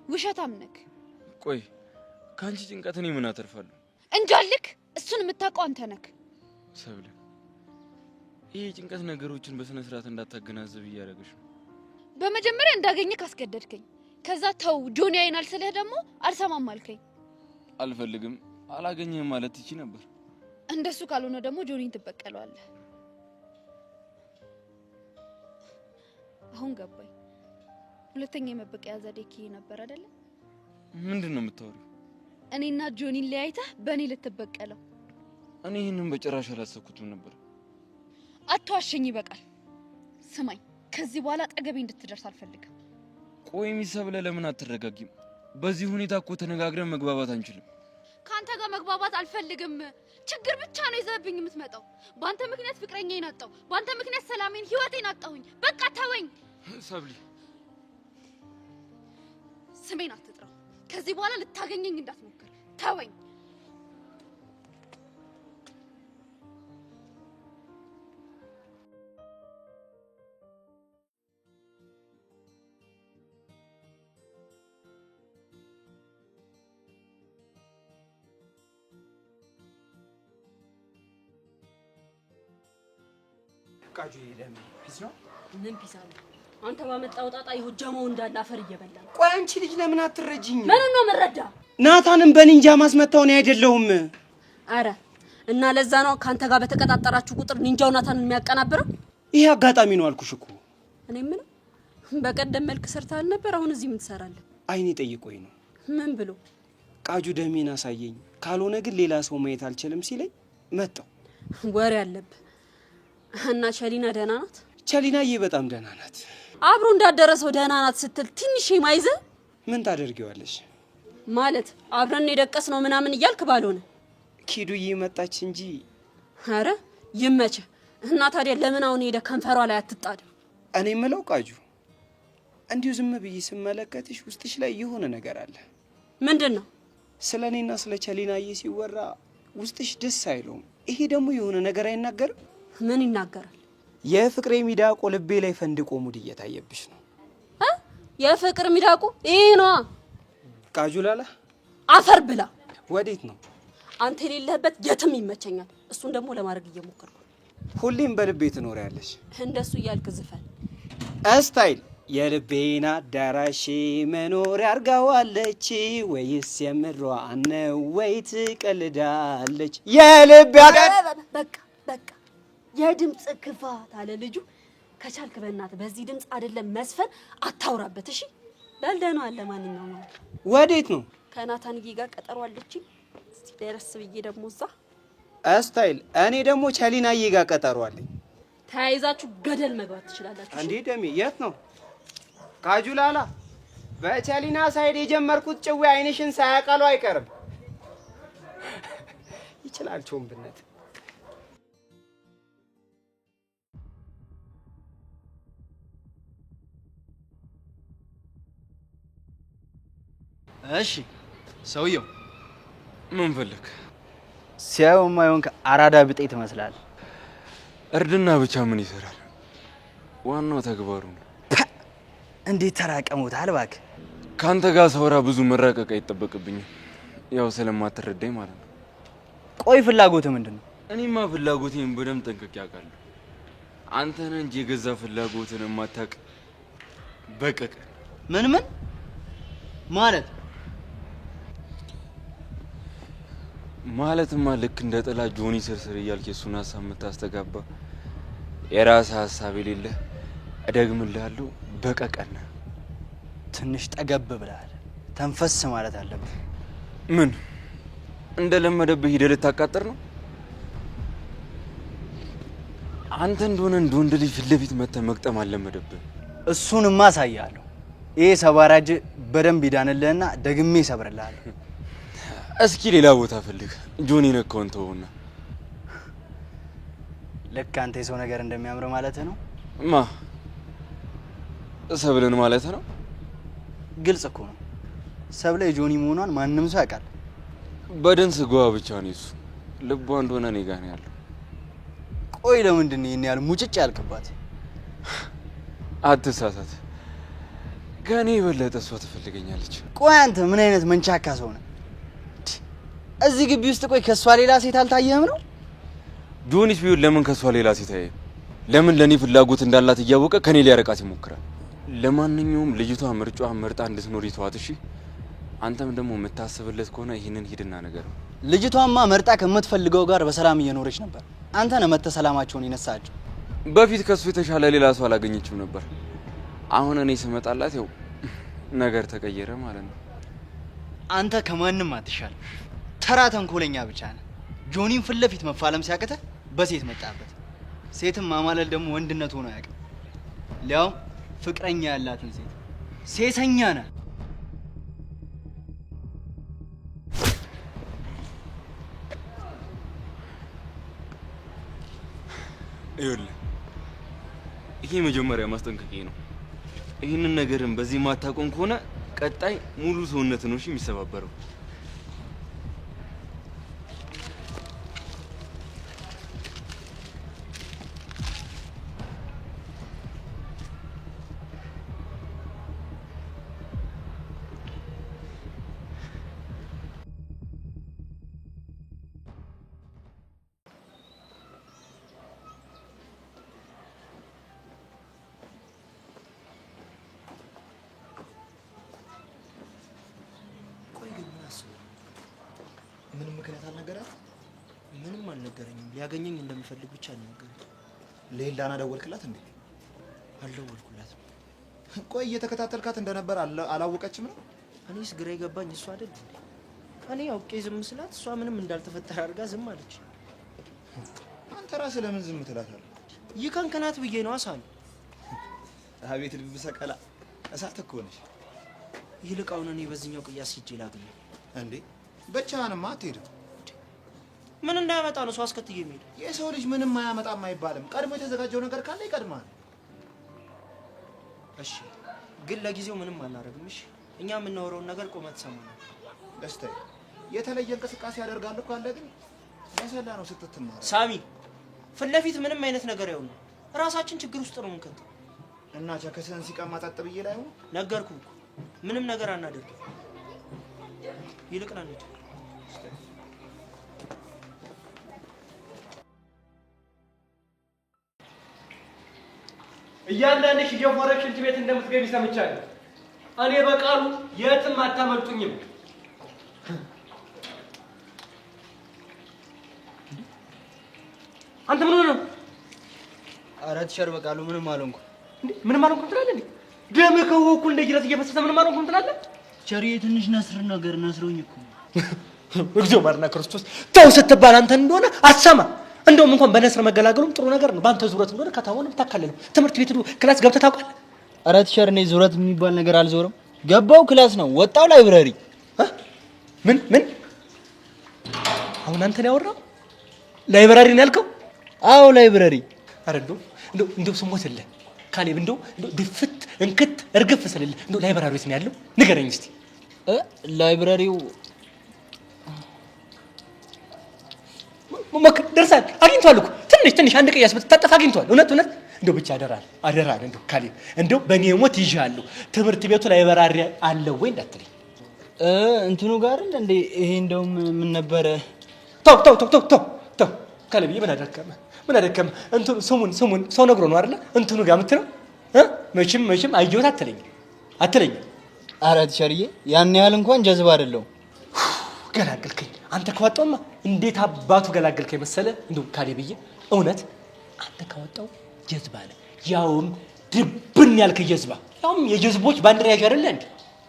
ውሸታም ነክ። ቆይ ካንቺ ጭንቀት እኔ ምን አተርፋለሁ? እንጃልክ። እሱን የምታውቀው አንተ ነክ። ሰብለ ይሄ ጭንቀት ነገሮችን በስነ ስርዓት እንዳታገናዘብ እያደረገሽ ነው። በመጀመሪያ እንዳገኘህ ካስገደድከኝ፣ ከዛ ተው ጆኒ አይናል ስለህ ደግሞ አልሰማም አልከኝ። አልፈልግም አላገኘህም ማለት ትቺ ነበር። እንደሱ ካልሆነ ደግሞ ጆኒን ትበቀለዋለህ። አሁን ገባኝ። ሁለተኛ የመበቀያ ዘዴ ይሄ ነበር አይደለ? ምንድነው የምታወሪው? እኔና ጆኒን ለያይተህ በእኔ ልትበቀለው? እኔ ይሄንን በጭራሽ አላሰብኩትም ነበር። አትዋሸኝ፣ ይበቃል። ስማኝ፣ ከዚህ በኋላ አጠገቤ እንድትደርስ አልፈልግም። ቆይ ሚሰብለ ለምን አትረጋጊም? በዚህ ሁኔታ እኮ ተነጋግረን መግባባት አንችልም። ካንተ ጋር መግባባት አልፈልግም። ችግር ብቻ ነው ይዘብኝ የምትመጣው። ባንተ ምክንያት ፍቅረኛዬን አጣሁ። ባንተ ምክንያት ሰላሜን፣ ህይወቴን አጣሁኝ። በቃ ተወኝ። ሰብሊ ስሜን አትጥራው። ከዚህ በኋላ ልታገኘኝ እንዳትሞክር። ተወኝ። ቃጁ ይደም ፒስ ነው። ምን ፒስ አለ? አንተ ባመጣው ጣጣ ይሁጃማው እንዳለ አፈር እየበላ ነው። ቆይ አንቺ ልጅ ለምን አትረጂኝ? ምን ነው መረዳ? ናታንን በኒንጃ ማስመታው ነው አይደለሁም? አረ እና ለዛ ነው ካንተ ጋር በተቀጣጠራችሁ ቁጥር ኒንጃው ናታንን የሚያቀናብረው? ይሄ አጋጣሚ ነው አልኩሽ እኮ። እኔ ምን በቀደም መልክ ሰርታል ነበር፣ አሁን እዚህ ምን ትሰራለህ? አይኔ ጠይቆኝ ነው። ምን ብሎ? ቃጁ ደሜን አሳየኝ፣ ካልሆነ ግን ሌላ ሰው ማየት አልችልም ሲለኝ መጣው። ወሬ አለብህ። እና ቸሊና ደህና ናት? ቸሊናዬ በጣም ደህና ናት። አብሮ እንዳደረሰው ደህና ናት ስትል ትንሽ የማይዘ ምን ታደርጊዋለሽ? ማለት አብረን የደቀስነው ምናምን እያልክ ባልሆነ ኪዱዬ መጣች እንጂ። አረ ይመች። እና ታዲያ ለምን አሁን ሄደ ከንፈሯ ላይ አትጣድም? እኔ የምለው ቃጁ እንዲሁ ዝም ብዬ ስመለከትሽ ውስጥሽ ላይ የሆነ ነገር አለ። ምንድነው? ስለ እኔና ስለ ቸሊናዬ ሲወራ ውስጥሽ ደስ አይለውም። ይሄ ደግሞ የሆነ ነገር አይናገርም? ምን ይናገራል? የፍቅሬ ሚዳቆ ልቤ ላይ ፈንድቆ ሙድ እየታየብሽ ነው። የፍቅር ሚዳቆ ይሄ ነው ቃጁ ላላ አፈር ብላ። ወዴት ነው? አንተ የሌለህበት የትም ይመቸኛል። እሱን ደግሞ ለማድረግ እየሞከርኩ። ሁሌም በልቤ ትኖሪያለሽ። እንደሱ እያልክ ዝፈን ስታይል የልቤና አዳራሽ መኖሪያ አርጋዋለች ወይስ የምሯ ነው ወይ ትቀልዳለች? የልቤ በቃ የድምጽ ክፋት አለ ልጁ። ከቻልክ በእናትህ በዚህ ድምጽ አይደለም መስፈን አታውራበት እሺ? በልደህ ነው አለ። ማንኛውም ነው። ወዴት ነው? ከናታንዬ ጋር ቀጠሮ አለችኝ። እስቲ ደረስ ብዬ ደግሞ እዛ ስታይል እኔ ደግሞ ቸሊናዬ ጋር ቀጠሮ አለኝ። ተያይዛችሁ ገደል መግባት ትችላላችሁ። እንዴ ደሜ የት ነው? ቃጁ ላላ በቸሊና ሳይድ የጀመርኩት ጭዌ አይንሽን ሳያቀሉ አይቀርም። ይችላል ቾምብነት። እሺ ሰውየው ምን ፈልክ? ሲያየው ማይሆን አራዳ ብጤ ትመስላለህ። እርድና ብቻ ምን ይሰራል? ዋናው ተግባሩ ነው። እንዴት ተራቀሙታል እባክህ። ካንተ ጋር ሰውራ ብዙ መራቀቅ አይጠበቅብኝም፣ ያው ስለማትረዳኝ ማለት ነው። ቆይ ፍላጎትህ ምንድነው? እኔማ ፍላጎቴን በደንብ ጠንቅቄ አውቃለሁ። አንተ ነህ እንጂ የገዛ ፍላጎትን የማታውቅ በቀቀ። ምን ማለት ማለትማ ልክ እንደ ጥላ ጆኒ ስርስር እያልክ የሱን ሀሳብ የምታስተጋባ የራስህ ሀሳብ የሌለህ እደግምልሃለሁ በቀቀን። ትንሽ ጠገብ ብለሃል። ተንፈስ ማለት አለብህ። ምን እንደለመደብህ ሂደህ ልታቃጥር ነው? አንተ እንደሆነ እንደ ወንድ ልጅ ፊት ለፊት መተህ መቅጠም አልለመደብህ። እሱንማ አሳያለሁ። ይሄ ሰባራጅ በደንብ ይዳንልህና ደግሜ እሰብርልሃለሁ። እስኪ ሌላ ቦታ ፈልግ። ጆኒ ነካውን ተውና። ልክ አንተ የሰው ነገር እንደሚያምር ማለት ነው። ማ ሰብልን ማለት ነው? ግልጽ እኮ ነው። ሰብለ የጆኒ መሆኗን ማንም ሰው ያውቃል። በደን ስጋዋ ብቻ ነው እሱ። ልቧ እንደሆነ እኔ ጋር ነው ያለው። ቆይ ለምንድን ነው ይሄን ያህል ሙጭጭ ያልክባት? አትሳሳት። ከኔ የበለጠ እሷ ትፈልገኛለች። ቆይ አንተ ምን አይነት መንቻካ ሰው ነህ? እዚህ ግቢ ውስጥ ቆይ ከሷ ሌላ ሴት አልታየህም ነው? ጆኒስ ቢሆን ለምን ከሷ ሌላ ሴት አየ? ለምን ለኔ ፍላጎት እንዳላት እያወቀ ከኔ ሊያረቃት ይሞክራል? ለማንኛውም ልጅቷ ምርጫዋን መርጣ እንድትኖር ይተዋት እሺ? አንተም ደግሞ የምታስብለት ከሆነ ይሄንን ሂድና ነገር። ልጅቷማ መርጣ ከምትፈልገው ጋር በሰላም እየኖረች ነበር። አንተ ነህ መተህ ሰላማቸውን የነሳቸው። በፊት ከሱ የተሻለ ሌላ ሰው አላገኘችም ነበር። አሁን እኔ ስመጣላት ያው ነገር ተቀየረ ማለት ነው። አንተ ከማንም አትሻል። ተራ ተንኮለኛ ብቻ ነህ። ጆኒን ፊት ለፊት መፋለም ሲያቅተህ በሴት መጣበት። ሴትም ማማለል ደግሞ ወንድነት ሆኖ አያውቅም። ሊያውም ፍቅረኛ ያላትን ሴት ሴሰኛ ነህ። ይኸውልህ ይሄ መጀመሪያ ማስጠንቀቂያ ነው። ይህንን ነገርን በዚህ ማታቆም ከሆነ ቀጣይ ሙሉ ሰውነት ነው እሺ የሚሰባበረው። ምንም ምክንያት አልነገራት? ምንም አልነገረኝም። ሊያገኘኝ እንደሚፈልግ ብቻ ነው ነገረኝ። ሌላና ደወልክላት እንዴ? አልደወልኩላትም። ቆይ እየተከታተልካት እንደነበር አላወቀችም ነው? እኔስ ግራ የገባኝ እሷ አይደል እንዴ? እኔ አውቄ ዝም ስላት እሷ ምንም እንዳልተፈጠረ አድርጋ ዝም አለች። ተራ ስለምን ዝም ትላታለህ? ይከንከናት ብዬ ነው አሳን። አቤት ልብ ሰቀላ እሳት እኮ ነሽ። ይልቅ አሁን እኔ በዚህኛው ቅያስ ሂጅ ላግኝ። እንዴ ብቻህንማ አትሄድም። ምን እንዳያመጣ ነው ሰው አስከትዬ የሚሄድ? የሰው ልጅ ምንም አያመጣም አይባልም። ቀድሞ የተዘጋጀው ነገር ካለ ይቀድማል። እሺ ግን ለጊዜው ምንም አናደርግም። እሺ እኛ የምናወራውን ነገር ቆመት ሰማናል። ደስታዬ የተለየ እንቅስቃሴ ያደርጋሉ ካለ ግን መሰላ ነው ስትትማር። ሳሚ ፊት ለፊት ምንም አይነት ነገር ያው ነው ራሳችን ችግር ውስጥ ነው የምንከተው። እና ቸከሰን ሲቀማ ጠጥ ብዬ ላይ ሆነ ነገርኩህ እኮ ምንም ነገር አናደርግም። ይልቅ ና እንሂድ። እያንዳንድሽ እየፎረሽ ሽንት ቤት እንደምትገቢ ሰምቻለሁ። እኔ በቃሉ የትም አታመልጡኝም። አንተ ምን ሆነህ ነው? ኧረ ቲቸር በቃሉ ምንም አልሆንኩም። ምንም አልሆንኩም ትላለህ እንዴ? ደምህ ከወኩል እንደ ጅረት እየፈሰሰ ምንም አልሆንኩም ትላለህ? ቲቸር ትንሽ ነገር ነስሮኝ እኮ እግዚኦ ማርና ክርስቶስ ተው ስትባል አንተን እንደሆነ አሰማ። እንደውም እንኳን በነስር መገላገሉም ጥሩ ነገር ነው። በአንተ ዙረት እንደሆነ ከተማውን ብታካለለው ትምህርት ቤት ክላስ ገብተህ ታውቃለህ? ኧረ ቲቸር እኔ ዙረት የሚባል ነገር አልዞርም። ገባው ክላስ ነው ወጣው ላይብረሪ። ምን አሁን አንተ ነው ያወራው? ላይብረሪ ነው ያልከው? አዎ ላይብረሪ። ኧረ እንደው ስሞትልህ ካሌብ እንደው ድፍት እንክት እርግፍ ስለልህ እንደው ላይብረሪ የት ነው ያለው ንገረኝ እስቲ። ላይብረሪው ደርሳል አግኝቷል እኮ ትንሽ አንድ ቅያስ ብትታጠፍ አግኝቷል። እውነት እንደው ብቻ አደራል እንደው ካሌብ እንደው በእኔ ሞት ይዣለሁ። ትምህርት ቤቱ ላይብረሪ አለው ወይ እንዳትለኝ። እንትኑ ጋር እንደ ይሄ እንደውም ምን ነበረ? ተው ካሌብ ምን አደከመ እንትኑ ስሙን ሰው ነግሮ ነው አይደለ? እንትኑ ጋር የምትለው መቼም አየሁት አትለኝ። ኧረ ቲቸርዬ ያን ያህል እንኳን ጀዝባ አይደለሁም። ገላገልከኝ። አንተ ከወጣውማ እንዴት አባቱ ገላገልከኝ መሰለ። እንደው ካሌብዬ እውነት አንተ ከወጣው ጀዝባ ነህ። ያውም ድብን ያልክ ጀዝባ፣ ያውም የጀዝቦች ባንዲራ ያዥ አይደለ እንዴ?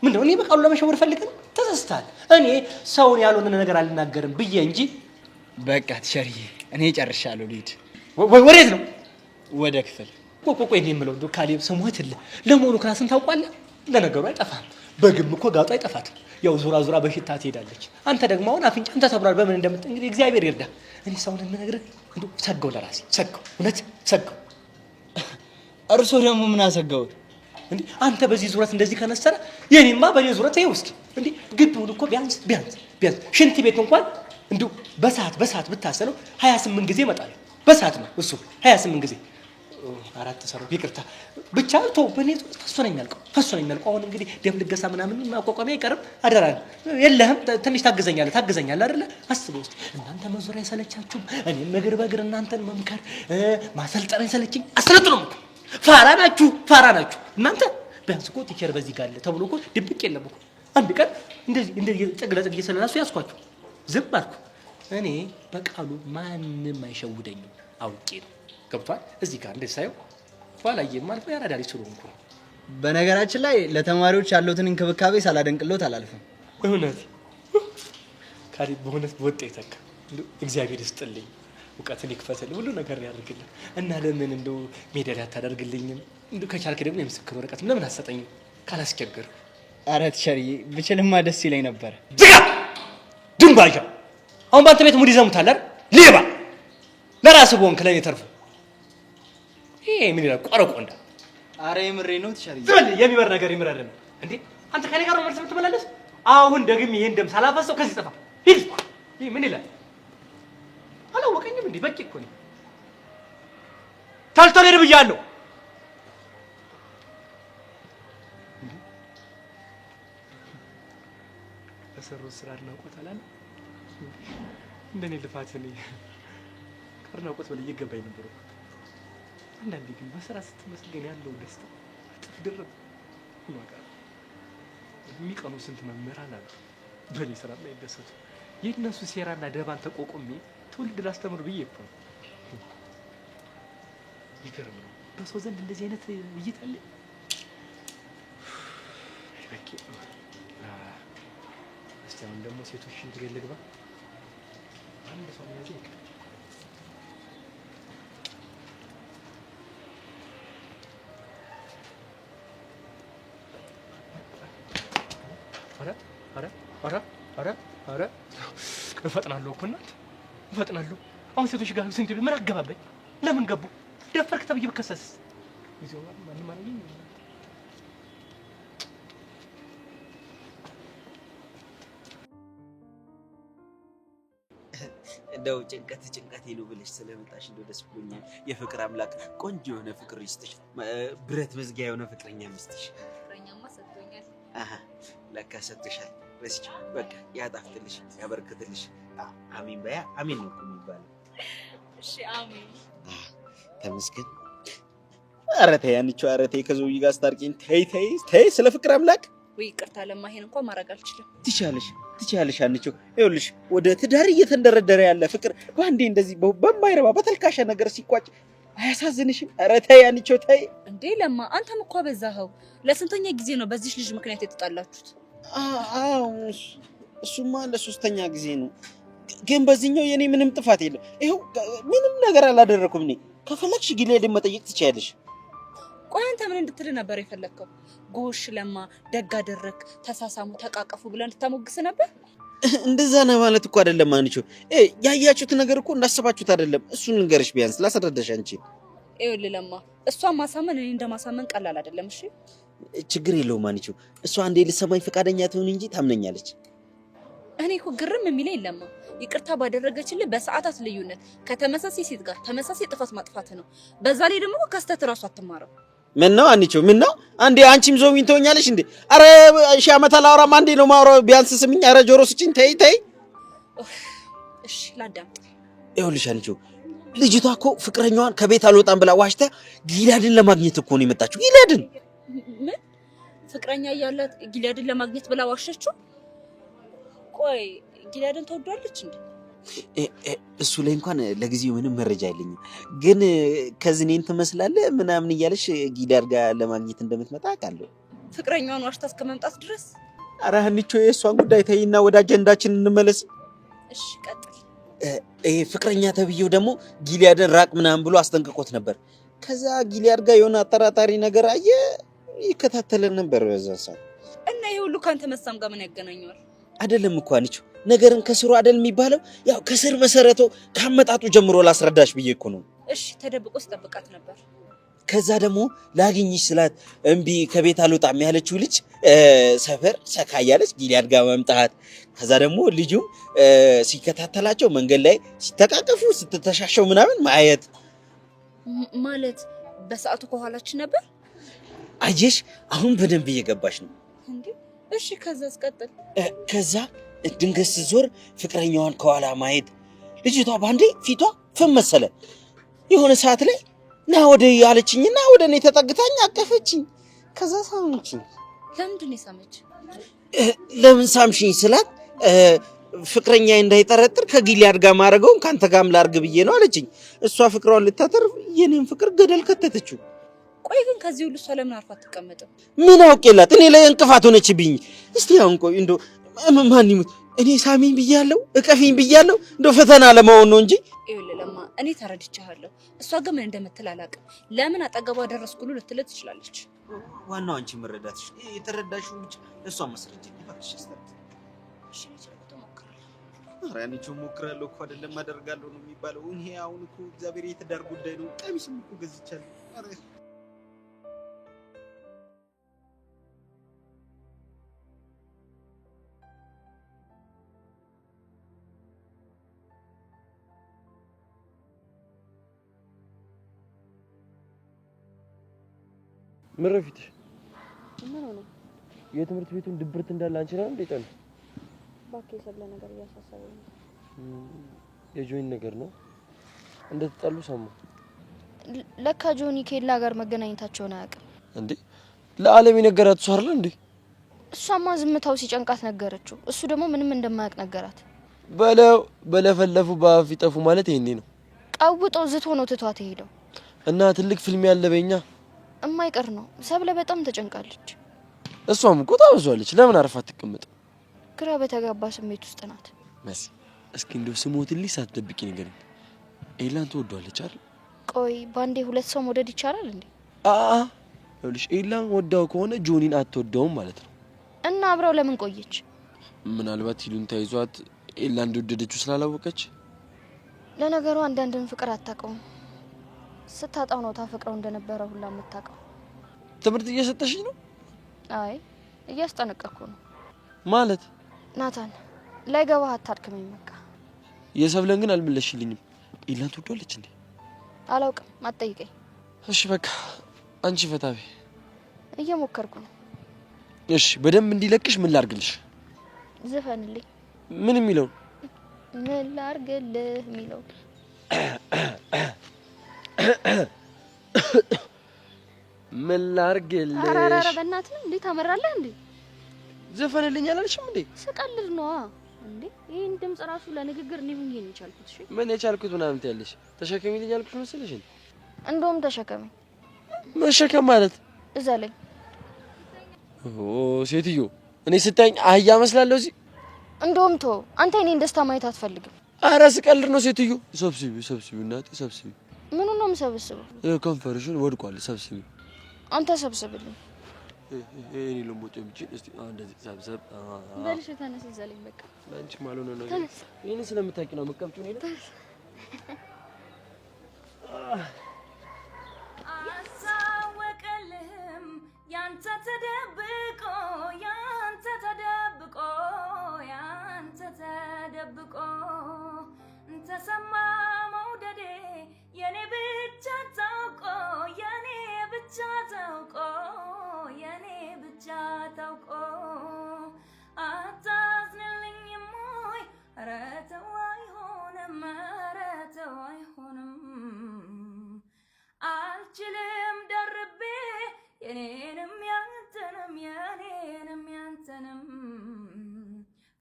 ምንድነው እኔ በቃሉ ለመሸወር ፈልገህ ነው? ተሳስተሃል። እኔ ሰውን ያልሆነ ነገር አልናገርም ብዬ እንጂ። በቃ ቲቸርዬ እኔ ጨርሻለሁ። ልሂድ። ወዴት ነው? ወደ ክፍል። ቆይ እኔ የምለው እንደው ካሌብ ስሞትልህ ለመሆኑ ክላስን ታውቋለህ? ለነገሩ አይጠፋም። በግም እኮ ጋጡ አይጠፋትም። ያው ዙራ በሽታ ትሄዳለች። አንተ ደግሞ አሁን አፍንጫን ተሰብሯል። በምን እንግዲህ እግዚአብሔር ይርዳ። እኔ ሰውን የምነግርህ እንደው ሰገው ለራሴ እውነት ሰገው። እርሶ ደግሞ ምን አሰገውት እንዴ? አንተ በዚህ ዙረት እንደዚህ ከነሰረ የኔማ በኔ ዙረት ይኸው እስኪ እንዴ ግቢውን እኮ ቢያንስ ሽንት ቤት እንኳን እንደው በሰዓት ብታሰለው 28 ጊዜ ይመጣል። በሰዓት ነው እሱ 28 ጊዜ አራት ሰረው ይቅርታ ብቻ ተው። በኔ ፈሶ ነው የሚያልቀው። አሁን እንግዲህ ደም ልገሳ ምናምን ማቋቋሚያ አይቀርም። አደራ የለህም። ትንሽ ታግዘኛለህ አይደለ? አስበው እስኪ እናንተ መዞሪያ አይሰለቻችሁም? እኔም እግር በእግር እናንተን መምከር ማሰልጠን አይሰለችኝ? አሰለጥነው እኮ ፋራ ናችሁ እናንተ። ቢያንስ እኮ ቲቸር በዚህ ጋር አለ ተብሎ እኮ ድብቅ የለም እኮ። አንድ ቀን እንደዚህ ጥግ ለጥግ እየሰለላሱ ያስኳችሁ ዝም አልኩ። እኔ በቃሉ ማንም አይሸውደኝም። አውቄ ነው። ገብቷል? እዚህ ጋር እንደዚህ ሳየው ባላየም ማለት ያራዳሪ ስለሆንኩ ነው። በነገራችን ላይ ለተማሪዎች ያለውትን እንክብካቤ ሳላደንቅሎት አላልፍም። እውነት ካሌብ በእውነት በወጣ ይተካ። እግዚአብሔር ይስጥልኝ፣ እውቀትን ይክፈትልኝ፣ ሁሉ ነገር ያደርግልኝ እና ለምን እንደው ሜዳሊያ አታደርግልኝም? እንደው ከቻልክ ደግሞ የምስክር ወረቀት ለምን አትሰጠኝም ካላስቸገር? ኧረ ቲቸርዬ ብችልማ ደስ ይለኝ ነበር። ዝጋ ድንባዣ። አሁን በአንተ ቤት ሙድ ይዘሙታል አይደል? ሌባ ለራስህ በሆንክ ለእኔ ተርፎ ይሄ ምን ይላል? ቆረቆንዳ። ኧረ የምሬ ነው ቲቸርዬ። ዝም የሚበር ነገር ይምረር ነው እንዴ? አንተ ከኔ ጋር ነው መልስ የምትመላለስ? አሁን ደግሜ ይሄን ደም ሳላፈሰው ከዚህ ጠፋ። ሂድ። ይሄ ምን ይላል? አላወቀኝም እንዴ? በቂ እኮ ነው። ታልተው ሄድ ብያለሁ። በሰሩት ስራ አድናቆት አላለ እንደኔ ልፋት እኔ ከአድናቆት በላይ ይገባኝ ነበር። አንዳንዴ ግን በስራ ስትመስገን ያለው ደስታ እጥፍ ድርብ ነው። የሚቀኑ ስንት መምህራን አሉ በእኔ ስራ ላይ ይደሰቱ። የእነሱ ሴራና ደባን ተቆቁሜ ትውልድ ላስተምር ብዬ እኮ ነው። ይገርም ነው። በሰው ዘንድ እንደዚህ አይነት እይታ አለ። በቂ እስቲ አሁን ደግሞ ሴቶችን ትገል ልግባ። አንድ ሰው ነው ኧረ እፈጥናለሁ እኮ እናት እፈጥናለሁ። አሁን ሴቶች ጋር ስንት ምን አገባበኝ? ለምን ገቡ? ደፈርክ ተብዬ ብከሰስስ? ይዘው ማንም አለኝ። እንደው ጭንቀቴ ነው ብለሽ ስለመጣሽ እንደው ደስ ብሎኛል። የፍቅር አምላክ ቆንጆ የሆነ ፍቅር ይስጥሽ። ብረት መዝጊያ የሆነ ፍቅረኛ ይስጥሽ። ፍቅረኛማ ሰጥቶኛል። ለካ ሰጥቶሻል። በስጭ በቃ ያጣፍጥልሽ፣ ያበርክትልሽ። አሜን በያ። አሜን ነው የሚባለው። እሺ አሜን። ተመስገን። ኧረ ተይ አንቺ፣ ኧረ ተይ ከዘውዬ ጋር አስታርቂኝ። ተይ ስለ ፍቅር አምላክ። ወይ ይቅርታ ለማ፣ ይሄን እንኳን ማድረግ አልችልም። ትችያለሽ አንቺ። ይኸውልሽ ወደ ትዳር እየተንደረደረ ያለ ፍቅር በአንዴ እንደዚህ በማይረባ በተልካሻ ነገር ሲቋጭ አያሳዝንሽም? ኧረ ተይ አንቺ ተይ። እንዴ ለማ፣ አንተም እኮ በዛኸው። ለስንተኛ ጊዜ ነው በዚህ ልጅ ምክንያት የተጣላችሁት? እሱማ ለሶስተኛ ጊዜ ነው። ግን በዚህኛው የኔ ምንም ጥፋት የለም። ይኸው ምንም ነገር አላደረኩም እኔ። ከፈለግሽ ጊሌድን መጠየቅ ትችያለሽ። ቆይ አንተ ምን እንድትል ነበር የፈለግከው? ጎሽ ለማ ደግ አደረክ፣ ተሳሳሙ፣ ተቃቀፉ ብለን እንድታሞግስ ነበር? እንደዛ ነው ማለት እኮ አይደለም አንቺ። ያያችሁት ነገር እኮ እንዳሰባችሁት አይደለም። እሱን ንገርሽ ቢያንስ ላስረዳሽ አንቺ። ይኸውልህ ለማ፣ እሷን ማሳመን እኔ እንደማሳመን ቀላል አይደለም። እሺ ችግር የለውም አንቺ። እሷ አንዴ ልትሰማኝ ፈቃደኛ ትሆን እንጂ ታምነኛለች። እኔ እኮ ግርም የሚለኝ ለማ፣ ይቅርታ ባደረገችልህ በሰዓታት ልዩነት ከተመሳሳይ ሴት ጋር ተመሳሳይ ጥፋት ማጥፋት ነው። በዛ ላይ ደግሞ ከስተት እራሱ አትማረው። ምን ነው አንቺ? ምን ነው አንዴ አንቺም ዞዊን ትሆኛለሽ እንዴ? አረ እሺ አመት አላወራም። አንዴ ነው ማውራው። ቢያንስ ስምኝ። አረ ጆሮ ስጭኝ። ተይ። እሺ ላዳምጥ። ይኸውልሽ አንቺ ልጅቷ እኮ ፍቅረኛዋን ከቤት አልወጣም ብላ ዋሽታ ጊላድን ለማግኘት እኮ ነው የመጣችው። ጊላድን ምን ፍቅረኛ እያላት ጊላድን ለማግኘት ብላ ዋሸችው? ቆይ ጊላድን ተወዷለች እንዴ? እሱ ላይ እንኳን ለጊዜው ምንም መረጃ የለኝም። ግን ከዚህ እኔን ትመስላለህ ምናምን እያለሽ ጊላድ ጋር ለማግኘት እንደምትመጣ አውቃለሁ። ፍቅረኛዋን ዋሽታ እስከ መምጣት ድረስ? ኧረ ሀኒቾ የእሷን ጉዳይ ተይና ወደ አጀንዳችን እንመለስ። እሺ ቀጥል። ይሄ ፍቅረኛ ተብዬው ደግሞ ጊላድን ራቅ ምናምን ብሎ አስጠንቅቆት ነበር። ከዛ ጊላድ ጋር የሆነ አጠራጣሪ ነገር አየ፣ ይከታተለን ነበር በዛ ሰዓት። እና ይሄ ሁሉ ካንተ መሳም ጋር ምን ያገናኘዋል? አይደለም እኮ አንቺ ነገርን ከስሩ አይደል የሚባለው? ያው ከስር መሰረቱ ካመጣጡ ጀምሮ ላስረዳሽ ብዬ እኮ ነው። እሺ ተደብቆ ሲጠብቃት ነበር። ከዛ ደግሞ ላግኝሽ ስላት እምቢ ከቤት አልወጣም ያለችው ልጅ ሰፈር ሰካ ያለች ጊላድ ጋር መምጣት። ከዛ ደግሞ ልጁም ሲከታተላቸው መንገድ ላይ ሲተቃቀፉ ስትተሻሸው ምናምን ማየት ማለት በሰዓቱ ከኋላችን ነበር። አየሽ አሁን በደንብ እየገባሽ ነው እንዴ? እሺ ከዛስ ቀጥል። ከዛ ድንገት ስትዞር ፍቅረኛዋን ከኋላ ማየት። ልጅቷ ባንዴ ፊቷ ፍም መሰለ። የሆነ ሰዓት ላይ ና ወደ ያለችኝና ወደ እኔ ተጠግታኝ አቀፈችኝ። ከዛ ሳምችኝ። ለምንድን ነው ሳመች? ለምን ሳምሽኝ ስላት ፍቅረኛ እንዳይጠረጥር ከጊላድ ጋር ማረገውን ካንተ ጋርም ላርግ ብዬ ነው አለችኝ። እሷ ፍቅሯን ልታተርፍ የኔን ፍቅር ገደል ከተተችው። ቆይ ግን ከዚህ ሁሉ እሷ ለምን አርፋ አትቀመጥም? ምን አውቄላት? እኔ ላይ እንቅፋት ሆነችብኝ። እስቲ አሁን ቆይ እንደው ማን ይሙት እኔ ሳሚኝ ብያለሁ፣ እቀፊኝ ብያለሁ። እንደው ፈተና ለማውን ነው እንጂ። ይኸውልህ ለማ፣ እኔ ተረድቻለሁ። እሷ ግን ምን እንደምትል አላውቅም። ለምን አጠገቧ ደረስኩ ሁሉ ልትለት ትችላለች። ዋናው አንቺ መረዳትሽ፣ የተረዳሽው ብቻ ለሷ መስረጅ ይባልሽ። እሺ ልጅ ሞክራለሁ። ኧረ አንቺ ሞክራለሁ እኮ አይደለም አደርጋለሁ ነው የሚባለው። ይሄ አሁን እኮ እግዚአብሔር የተዳር ጉዳይ ነው። ቀሚስም እኮ ገዝቻለሁ። ኧረ ምረፊት ምን ሆነ? የትምህርት ቤቱን ድብርት እንዳለ አንቺ ነው እንዴ? ጠን ባክ የሰለ ነገር እያሳሰበኝ ነው። የጆይን ነገር ነው እንደተጣሉ ሰማሁ። ለካ ጆኒ ከሌላ ጋር መገናኘታቸውን አያውቅም እንዴ? ለዓለም የነገራት እሱ አይደል እንዴ? እሷማ ዝምታው ሲጨንቃት ነገረችው። እሱ ደግሞ ምንም እንደማያውቅ ነገራት። በለው በለፈለፉ በአፍ ይጠፉ ማለት ይሄኔ ነው። ቀውጦ ዝቶ ነው ትቷት ሄደው እና ትልቅ ፊልም ያለበኛ እማይቀር ነው። ሰብለ በጣም ተጨንቃለች። እሷም እኮ ታበዟለች። ለምን አርፋ አትቀመጥ? ግራ በተጋባ ስሜት ውስጥ ናት። መሲ እስኪ እንደው ስሞትልኝ ሳትደብቂ ንገሪኝ። ኤላን ትወዷለች አይደል? ቆይ ባንዴ ሁለት ሰው መውደድ ይቻላል እንዴ? ይኸውልሽ ኤላን ወዳው ከሆነ ጆኒን አትወደውም ማለት ነው። እና አብረው ለምን ቆየች? ምናልባት ይሉን ተይዟት ኤላ እንደወደደችው ስላላወቀች። ለነገሩ አንዳንድን ፍቅር አታውቀውም። ስታጣው ነው ታፈቅረው እንደነበረ ሁላ የምታውቀው። ትምህርት እየሰጠሽኝ ነው? አይ እያስጠነቀቅኩ ነው። ማለት ናታን ላይገባህ አታድክመኝ በቃ። የሰብለን ግን አልመለሽልኝም። ኤላን ትወዷለች እንዴ? አላውቅም፣ አትጠይቀኝ። እሺ በቃ አንቺ ፈታቢ። እየሞከርኩ ነው። እሺ በደንብ እንዲለቅሽ ምን ላርግልሽ? ዝፈንልኝ። ምን የሚለው? ምን ላርግልህ የሚለው። ምን ላርግልሽ? ኧረ በእናትህ እንዴ ታመራለህ እንዴ? ዘፈንልኝ አላልሽም እንዴ? ስቀልድ ነው እንዴ። ይሄን ድምጽ ራሱ ለንግግር ነው ይሄን የቻልኩት። እሺ ምን የቻልኩት ምናምን ትያለሽ? ተሸከሚልኝ አልኩሽ መሰለሽ እንዴ? እንደውም ተሸከመኝ። መሸከም ማለት እዛ ላይ ሴትዮ እኔ ስታኝ አህያ መስላለሁ እዚህ። እንደውም አንተ እኔን ደስታ ማየት አትፈልግም። ኧረ ስቀልድ ነው ሴትዮ። ሰብስቢ እናቴ ሰብስቢ። ምኑን ነው የምሰብስበው? ከንፈርሽን ወድቋል፣ ሰብስቢ። አንተ ሰብስብልኝ። እኔ ለሞት ብቻ እስቲ እንደዚህ ሰብሰብ በልሽ። ተነስ እዛ ላይ በቃ። አንቺ ማልሆነ ነገር ይሄን ስለምታውቂ ነው መቀምጪው ነው። አሳወቀልህም ያንተ ተደብቆ ያንተ ተደብቆ ያንተ ተደብቆ ተሰማ መውደዴ የኔ ብቻ ታውቆ የኔ ብቻ ታውቆ የኔ ብቻ ታውቆ አታዝንልኝም ወይ? ኧረ ተው አይሆንም፣ ኧረ ተው አይሆንም። አልችልም ደርቤ የኔንም ያንተንም የኔንም ያንተንም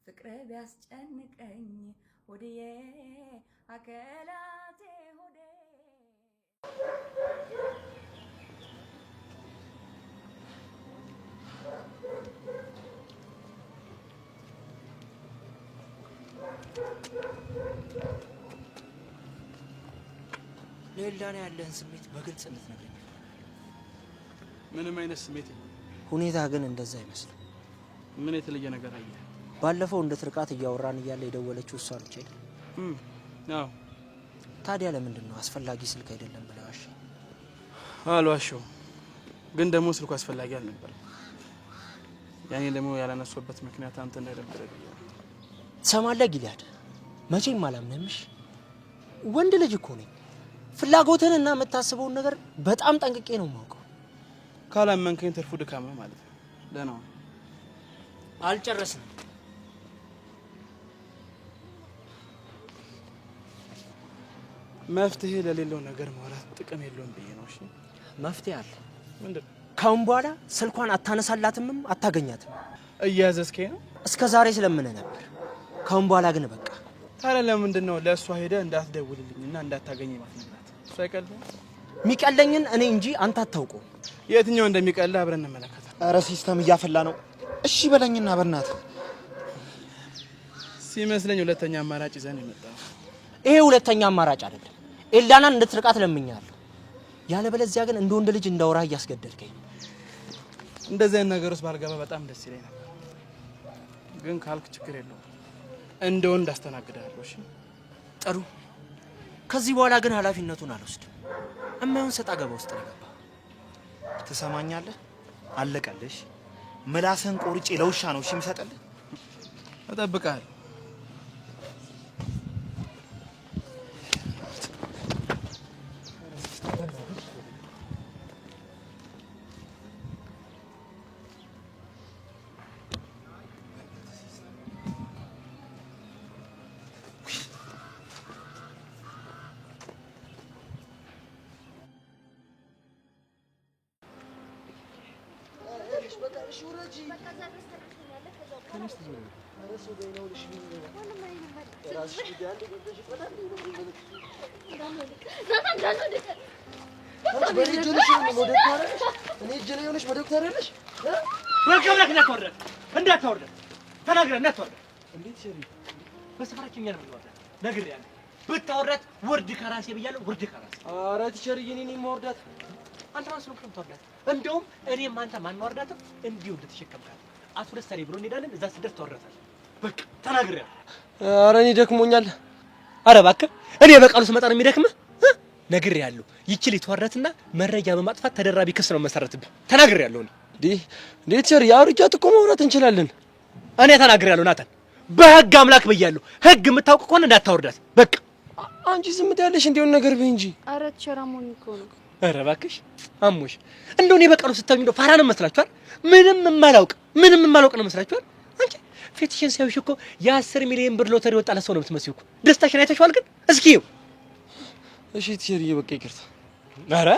ፍቅር ቢያስጨንቀኝ ሆዴ አከላቴ ሆዴ ለኤላና ያለህን ስሜት በግልጽ እንድትነግረኝ። ምንም አይነት ስሜት የለም። ሁኔታ ግን እንደዛ አይመስልም። ምን የተለየ ነገር አየህ? ባለፈው እንድትርቃት እያወራን እያለ የደወለችው እሷ ነች አይደል? አዎ። ታዲያ ለምንድን ነው አስፈላጊ ስልክ አይደለም ብለህ ዋሸ? አልዋሸሁም፣ ግን ደግሞ ስልኩ አስፈላጊ አልነበረም። ያኔ ደግሞ ያላነሱበት ምክንያት አንተ እንዳይደብረህ ብዬ ነው። ትሰማለህ ጊልያድ፣ መቼም አላምንህምሽ። ወንድ ልጅ እኮ ነኝ። ፍላጎትን እና የምታስበውን ነገር በጣም ጠንቅቄ ነው የማውቀው። ካላመንከኝ ትርፉ ድካም ነው ማለት ነው። ደህና ነው። አልጨረስንም። መፍትሄ ለሌለው ነገር ማውራት ጥቅም የለውም ብዬ ነው። እሺ መፍትሄ አለ። ምንድን? ካሁን በኋላ ስልኳን አታነሳላትምም አታገኛትም። እያዘዝከኝ ነው? እስከ ዛሬ ስለምን ነበር። ካሁን በኋላ ግን በቃ። ታዲያ ለምንድን ነው ለእሷ ሄደህ እንዳትደውልልኝና እንዳታገኘ ማትነግራት? እሷ አይቀልም? የሚቀለኝን እኔ እንጂ አንተ አታውቀው። የትኛው እንደሚቀልህ አብረን እንመለከታለን። ኧረ ሲስተም እያፈላ ነው። እሺ በለኝና በእናትህ። ሲመስለኝ ሁለተኛ አማራጭ ይዘን የመጣው። ይሄ ሁለተኛ አማራጭ አይደለም። ኤልዳናን እንድትርቃት ለምኛለሁ። ያለበለዚያ ግን እንደ ወንድ ልጅ እንዳወራህ እያስገደድከኝ። እንደዚህ አይነት ነገር ውስጥ ባልገባ በጣም ደስ ይለኝ ነበር፣ ግን ካልክ ችግር የለውም። እንደ ወንድ አስተናግዳለሁ። እሺ ጥሩ። ከዚህ በኋላ ግን ኃላፊነቱን አልወስድም። እማይሆን ሰጣ ገባ ውስጥ ነው ገባ። ትሰማኛለህ? አለቀልሽ። ምላስህን ቆርጬ ለውሻ ነው እሺ የምሰጥልህ። እጠብቅሃለሁ። ብታወራት ወርድ ከራሴ ብያለሁ። ወርድ ከራሴ። ኧረ ቲቸርዬ እኔ ነኝ የማወርዳት። አንተ ማን ስለሆንክ ነው የምታወርዳት? እንደውም እኔም አንተ ማን ማወርዳትም እንዲሁ እንድትሸከምካት አቶ ደስታኔ ብሎ እንሄዳለን። እዛ ስደርስ ተወረታል። በቃ ተናግሬያለሁ። ኧረ እኔ ደክሞኛል። ኧረ እባክህ እኔ በቃሉ ስመጣ ነው የሚደክምህ? ነግሬያለሁ። ይችል የተወረትና መረጃ በማጥፋት ተደራቢ ክስ ነው መሰረትብህ። ተናግሬያለሁ። እንዴት ቸር ያውርጃት እኮ ማውራት እንችላለን። እኔ ተናግሬያለሁ ናታን። በህግ አምላክ ብያለሁ። ህግ የምታውቅ ከሆነ እንዳታወርዳት። በቃ አንቺ ዝም ትያለሽ እንዴውን ነገር በይ እንጂ። ኧረ ቸር አሞኝ እኮ ነው። ኧረ እባክሽ አሞሽ። እንደው እኔ በቃሉ ስታዩኝ እንደው ፋራ ነው መስላችኋል? ምንም የማላውቅ ነው መስላችኋል? አንቺ ፊትሽን ሳይሽ እኮ የ10 ሚሊዮን ብር ሎተሪ ወጣ ለሰው ነው የምትመስዪው እኮ። ደስታሽን አይተሽዋል ግን? እስኪ ይኸው። እሺ ቲቸርዬ በቃ ይቅርታ። ኧረ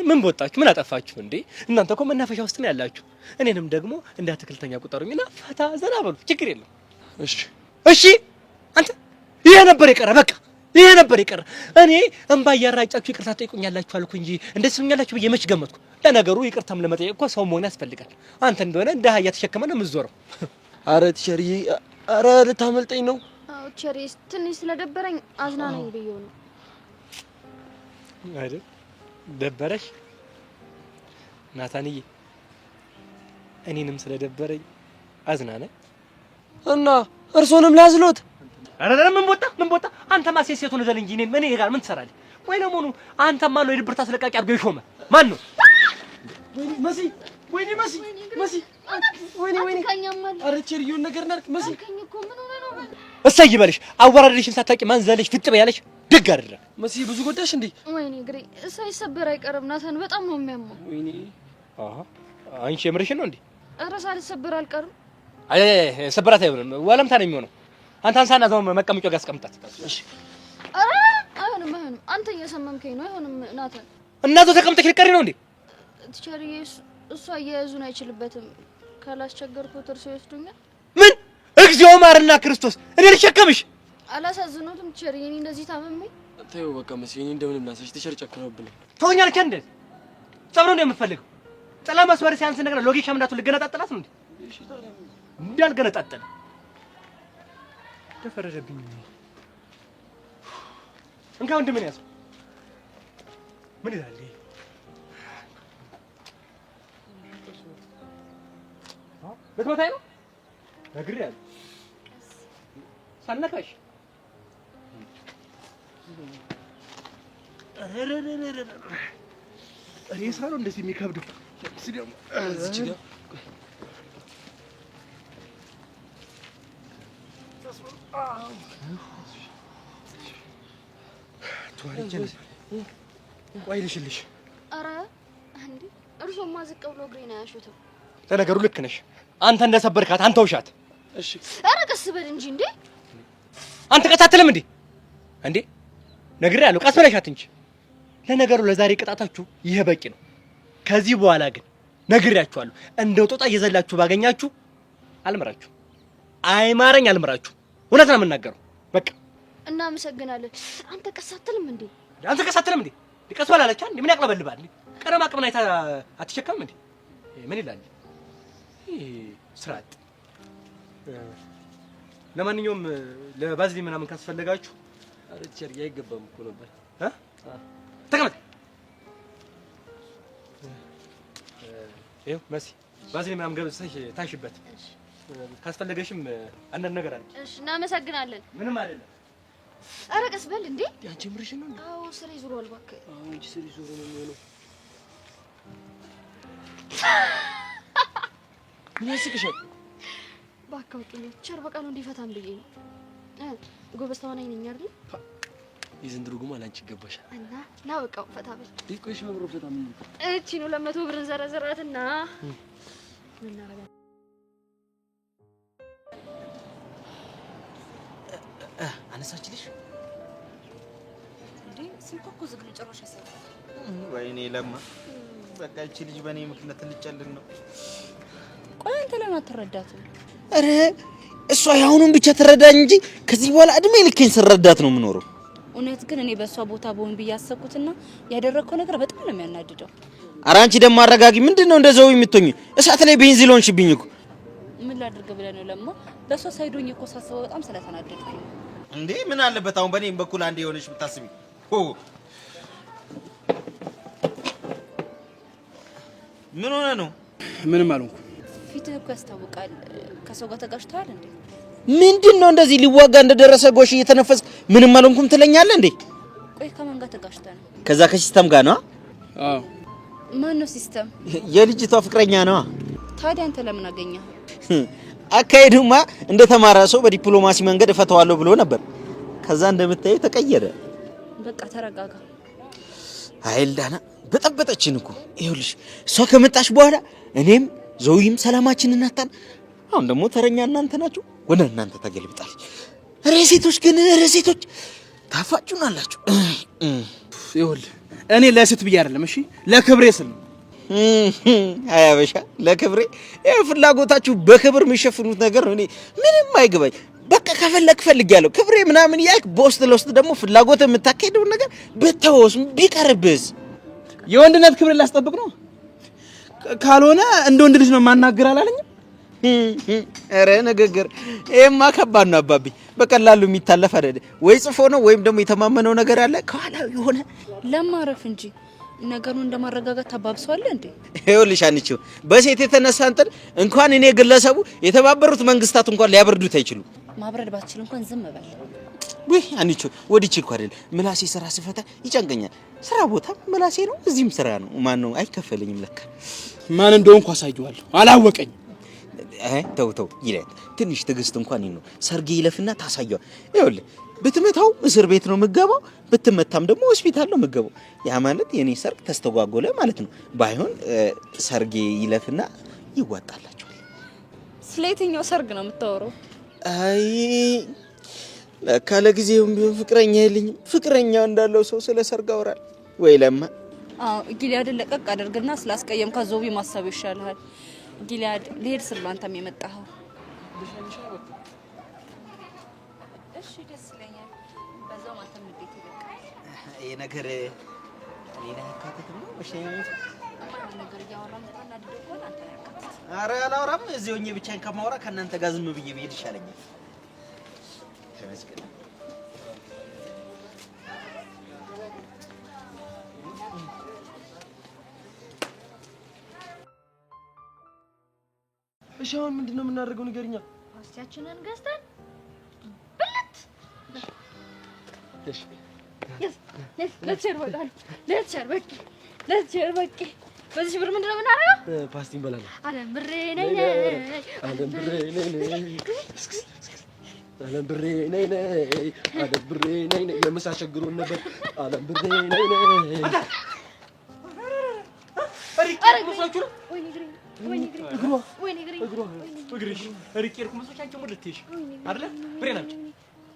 ምን በወጣችሁ? ምን አጠፋችሁ እንዴ? እናንተ እኮ መናፈሻ ውስጥ ነው ያላችሁ። እኔንም ደግሞ እንደ አትክልተኛ ቁጠሩኝና ፈታ ዘና በሉ። ችግር የለም። እሺ አንተ ይሄ ነበር የቀረ። በቃ ይሄ ነበር የቀረ። እኔ እንባ እያራጫችሁ ይቅርታ ጠይቁኛላችሁ አልኩ እንጂ እንደዚህ ትሉኛላችሁ ብዬ መች ገመትኩ። ለነገሩ ይቅርታም ለመጠየቅ እኮ ሰው መሆን ያስፈልጋል። አንተ እንደሆነ እንደ አህያ ተሸክመህ ነው የምትዞረው። ኧረ ቲቸርዬ፣ ኧረ ልታመልጠኝ ነው። አዎ ቸሬ፣ ትንሽ ስለደበረኝ አዝናናኝ ብዬው ነው አይደል? ደበረሽ ናታንዬ? እኔንም ስለደበረኝ አዝናናኝ እና እርሶንም ላዝሎት። ኧረ ምን ቦታ አንተማ ሴቱን ዘል እንጂ እኔ ጋር ምን ትሰራለህ? ወይ ለመሆኑ አንተማ ነው የድብርት አስለቃቂ አድርጎ የሾመ ማን ነው? ወይኔ መሲ ኧረ ቸርዬውን ነገር ናርክ መሲ። እሰይ ይበልሽ። አወራረድሽን ሳታውቂ ማን ዘለሽ ፍጥ በያለሽ ደግ አይደለም። መሲ ብዙ ጎዳሽ እንዴ? ወይኔ ግሬ ሳይሰበር አይቀርም ናታን፣ በጣም ነው የሚያመው። ወይኔ አንቺ የምርሽን ነው እንዴ? ኧረ ሳልሰበር አልቀርም። አይ ሰበራት አይሆንም፣ ወለምታ ነው የሚሆነው። አንተ አንሳና እዛው መቀመጫው ጋር አስቀምጣት። እሺ። ኧረ አይሆንም። አንተ እየሰመምከኝ ነው። አይሆንም ናታን። እናቱ ተቀምጠሽ ልትቀሪ ነው እንዴ? ቲቸርዬ እሷ እየያዙን አይችልበትም። ካላስቸገርኩት እርሶ ይወስዱኛል። ምን? እግዚኦ ማርና ክርስቶስ! እኔ ልሸከምሽ። አላሳዝኖትም ቲቸርዬ? እኔ እንደዚህ ታመሜ። ተይው በቃ መሲ፣ እኔ እንደምንም ላሳሽ። ቲቸር ጨክነውብኝ ተወኛል። ከእንደ ጸብሮ ነው የምፈልገው። ጥላ መስመር ሲያንስ ነገር ሎጊሻ ምናቱ ልገነጣጠላት ነው እንዴ? እንዳልገነጣጠለ ተፈረደብኝ። እንካ ወንድም ምን ያዘው? ምን ይላል? በትመታኝ ነው ነግሬሃለሁ። ሳልነካሽ ሬሳ ነው እንደዚህ የሚከብደው። እዚህ ደግሞ እዚህ ጋር ቆይ ልሽልሽ። ኧረ እንዴ እርሶማ ዝቅ ብሎ እግሬን አያሹትም። ለነገሩ ልክ ነሽ። አንተ እንደሰበርካት አንተ ውሻት። እሺ ኧረ ቀስ በል እንጂ እንዴ! አንተ ቀስ አትልም እንዴ? ነግሬሃለሁ፣ ቀስ በለሻት እንጂ። ለነገሩ ለዛሬ ቅጣታችሁ ይሄ በቂ ነው። ከዚህ በኋላ ግን ነግሬያችኋለሁ፣ እንደው ጦጣ እየዘላችሁ ባገኛችሁ አልምራችሁ። አይማረኝ አልምራችሁ። እውነት ነው የምናገረው። በቃ እናመሰግናለን። አንተ ቀስ አትልም እንዴ? ቀስ በላለች አንዴ። ምን ያቅለበልባል? ቀረማ ቅምና አትሸከምም እንዴ? ምን ይላል? ስርዓት። ለማንኛውም ለባዝሊ ምናምን ካስፈለጋችሁ ኧረ ቲቸር አይገባም እኮ ነበር። ተቀመጥ። ይኸው መሲ ባዝሊ ምናምን ገብተሽ ታሽበት። ካስፈለገሽም አንዳንድ ነገር አለ። እሺ እናመሰግናለን። ምንም አይደለም። ኧረ ቀስ በል እንዴ! ያንቺ ምርሽ ነው? አዎ ስሬ ዙሯል እባክህ። አዎ እንጂ ስሬ ዙሮ ነው የሚሆነው። ምን ያስቅሻል? እባክህ አውጡኝ። ቸር በቃ ነው እንዲፈታን ብዬ ነው። ጎበዝ ተዋናይ ነኝ አይደል? የዘንድሮ ጉማ ላንቺ ይገባሻል። እና ና በቃ ፈታ በል። ዲቆሽ መብሮ ፈታ ምን እቺ ነው 200 ብር ዘረዘራትና ምን እናረጋለን? አነሳችልሽ እንዴ? ስልኩ እኮ ዝግ ነው፣ ጭራሽ አይሰራም። ወይኔ ለማ፣ በቃ እቺ ልጅ በኔ ምክንያት ልጨልን ነው። ቆይ አንተ ለምን አትረዳትም? አረ እሷ ያሁኑን ብቻ ትረዳኝ እንጂ ከዚህ በኋላ እድሜ ልኬን ስረዳት ነው የምኖረው። እውነት ግን እኔ በእሷ ቦታ በሆን ብዬ አሰብኩትና ያደረግከው ነገር በጣም ነው የሚያናድደው። አረ አንቺ ደግሞ አረጋጊ። ምንድነው እንደዛው የምትሆኚ? እሳት ላይ ቤንዚን ሆንሽብኝ እኮ። ምን ላድርግ ብለህ ነው ለማ? በእሷ ሳይዶኝ እኮ ሳስበው በጣም ስለተናደድኩኝ ነው። እንዴ ምን አለበት አሁን በኔም በኩል አንዴ የሆነሽ ብታስቢ። ምን ሆነ ነው? ምንም አልሆንኩም። ፊትህ እኮ ያስታውቃል። ከሰው ጋር ተጋጭተሃል እንዴ? ምንድነው እንደዚህ ሊዋጋ እንደደረሰ ጎሽ እየተነፈስ ምንም አልሆንኩም ትለኛለህ እንዴ? ቆይ ከማን ጋር ተጋጭተህ ነው? ከዛ ከሲስተም ጋር ነው። አዎ። ማን ነው ሲስተም? የልጅቷ ፍቅረኛ ነው። ታዲያ አንተ ለምን አገኘህ? አካሄዱማ እንደተማረ ሰው በዲፕሎማሲ መንገድ እፈተዋለሁ ብሎ ነበር። ከዛ እንደምታየው ተቀየረ። በቃ ተረጋጋ። አይልዳና በጠበጠችን እኮ ይኸውልሽ፣ እሷ ከመጣሽ በኋላ እኔም ዞይም ሰላማችንን አጣን። አሁን ደግሞ ተረኛ እናንተ ናችሁ። ወደ እናንተ ተገልብጣል። ሬሴቶች ግን ሬሴቶች ታፋጩናላችሁ። ይኸውልህ እኔ ለሴት ብዬ አይደለም እሺ፣ ለክብሬ ስል ነው። አያበሻ ለክብሬ ፍላጎታችሁ በክብር የሚሸፍኑት ነገር ነው። እኔ ምንም አይገባኝ። በቃ ከፈለክ ፈልጊያለሁ ክብሬ ምናምን ያልክ በውስጥ ለውስጥ ደግሞ ፍላጎት የምታካሄደውን ነገር ብትወስ ቢቀርብስ? የወንድነት ክብሬ ላስጠብቅ ነው። ካልሆነ እንደ ወንድ ልጅ ነው ማናገር አላለኝም። ኧረ ንግግር ይሄማ ከባድ ነው አባቢ። በቀላሉ የሚታለፍ አይደል ወይ? ጽፎ ነው ወይም ደግሞ የተማመነው ነገር አለ ከኋላው የሆነ ለማረፍ እንጂ ነገሩን እንደማረጋጋት ታባብሰዋል እንዴ? ይኸውልሽ አንቺው በሴት የተነሳ እንትን እንኳን እኔ ግለሰቡ የተባበሩት መንግስታት እንኳን ሊያበርዱት አይችሉም። ማብረድ ባትችል እንኳን ዝም በል። ወይ አንቺው ወዲች እኮ አይደል ምላሴ ስራ ሲፈታ ይጨንቀኛል። ስራ ቦታ ምላሴ ነው፣ እዚህም ስራ ነው። ማን ነው አይከፈለኝም ለካ። ማን እንደሆንኩ አሳየዋለሁ። አላወቀኝ። ተው ይላል። ትንሽ ትዕግስት እንኳን ይኖር። ሰርጌ ይለፍና ታሳየዋል። ይኸውልህ ብትመታው እስር ቤት ነው የምገባው፣ ብትመታም ደግሞ ሆስፒታል ነው የምገባው። ያ ማለት የኔ ሰርግ ተስተጓጎለ ማለት ነው። ባይሆን ሰርጌ ይለፍና ይዋጣላችኋል። ስለ የትኛው ሰርግ ነው የምታወራው? አይ ለካ ለጊዜውም ቢሆን ፍቅረኛ የለኝም። ፍቅረኛው እንዳለው ሰው ስለ ሰርግ አወራል ወይ ለማ? አዎ ጊሊያድን ለቀቅ አድርግና ስላስቀየም ከዞቢ ማሰብ ይሻልሃል። ጊሊያድ ልሄድ ስል አንተም የመጣኸው። እሺ ደስ ይለኛል። በዛው አንተም እንዴት ይለቃል? ይሄ ነገር ሌላ ካተት ነው መሸኛነት ነገር ያወራም ታናድዶ ቆና አንተ። ኧረ አላወራም። እዚህ ሆኜ ብቻዬን ከማወራ ከእናንተ ጋር ዝም ብዬ ብሄድ ይሻለኛል። ተመስገን። እሺ አሁን ምንድነው የምናደርገው? ንገሪኛ። ፓስቲያችንን ገዝተን ብልት እሺ let's share በቃ በዚህ ብር ምንድነው የምናደርገው? ፓስቲ እንበላለን። አለም ብሬ ነኝ ለምሳ ቸግሮን ነበር። አለም ብሬ ነኝ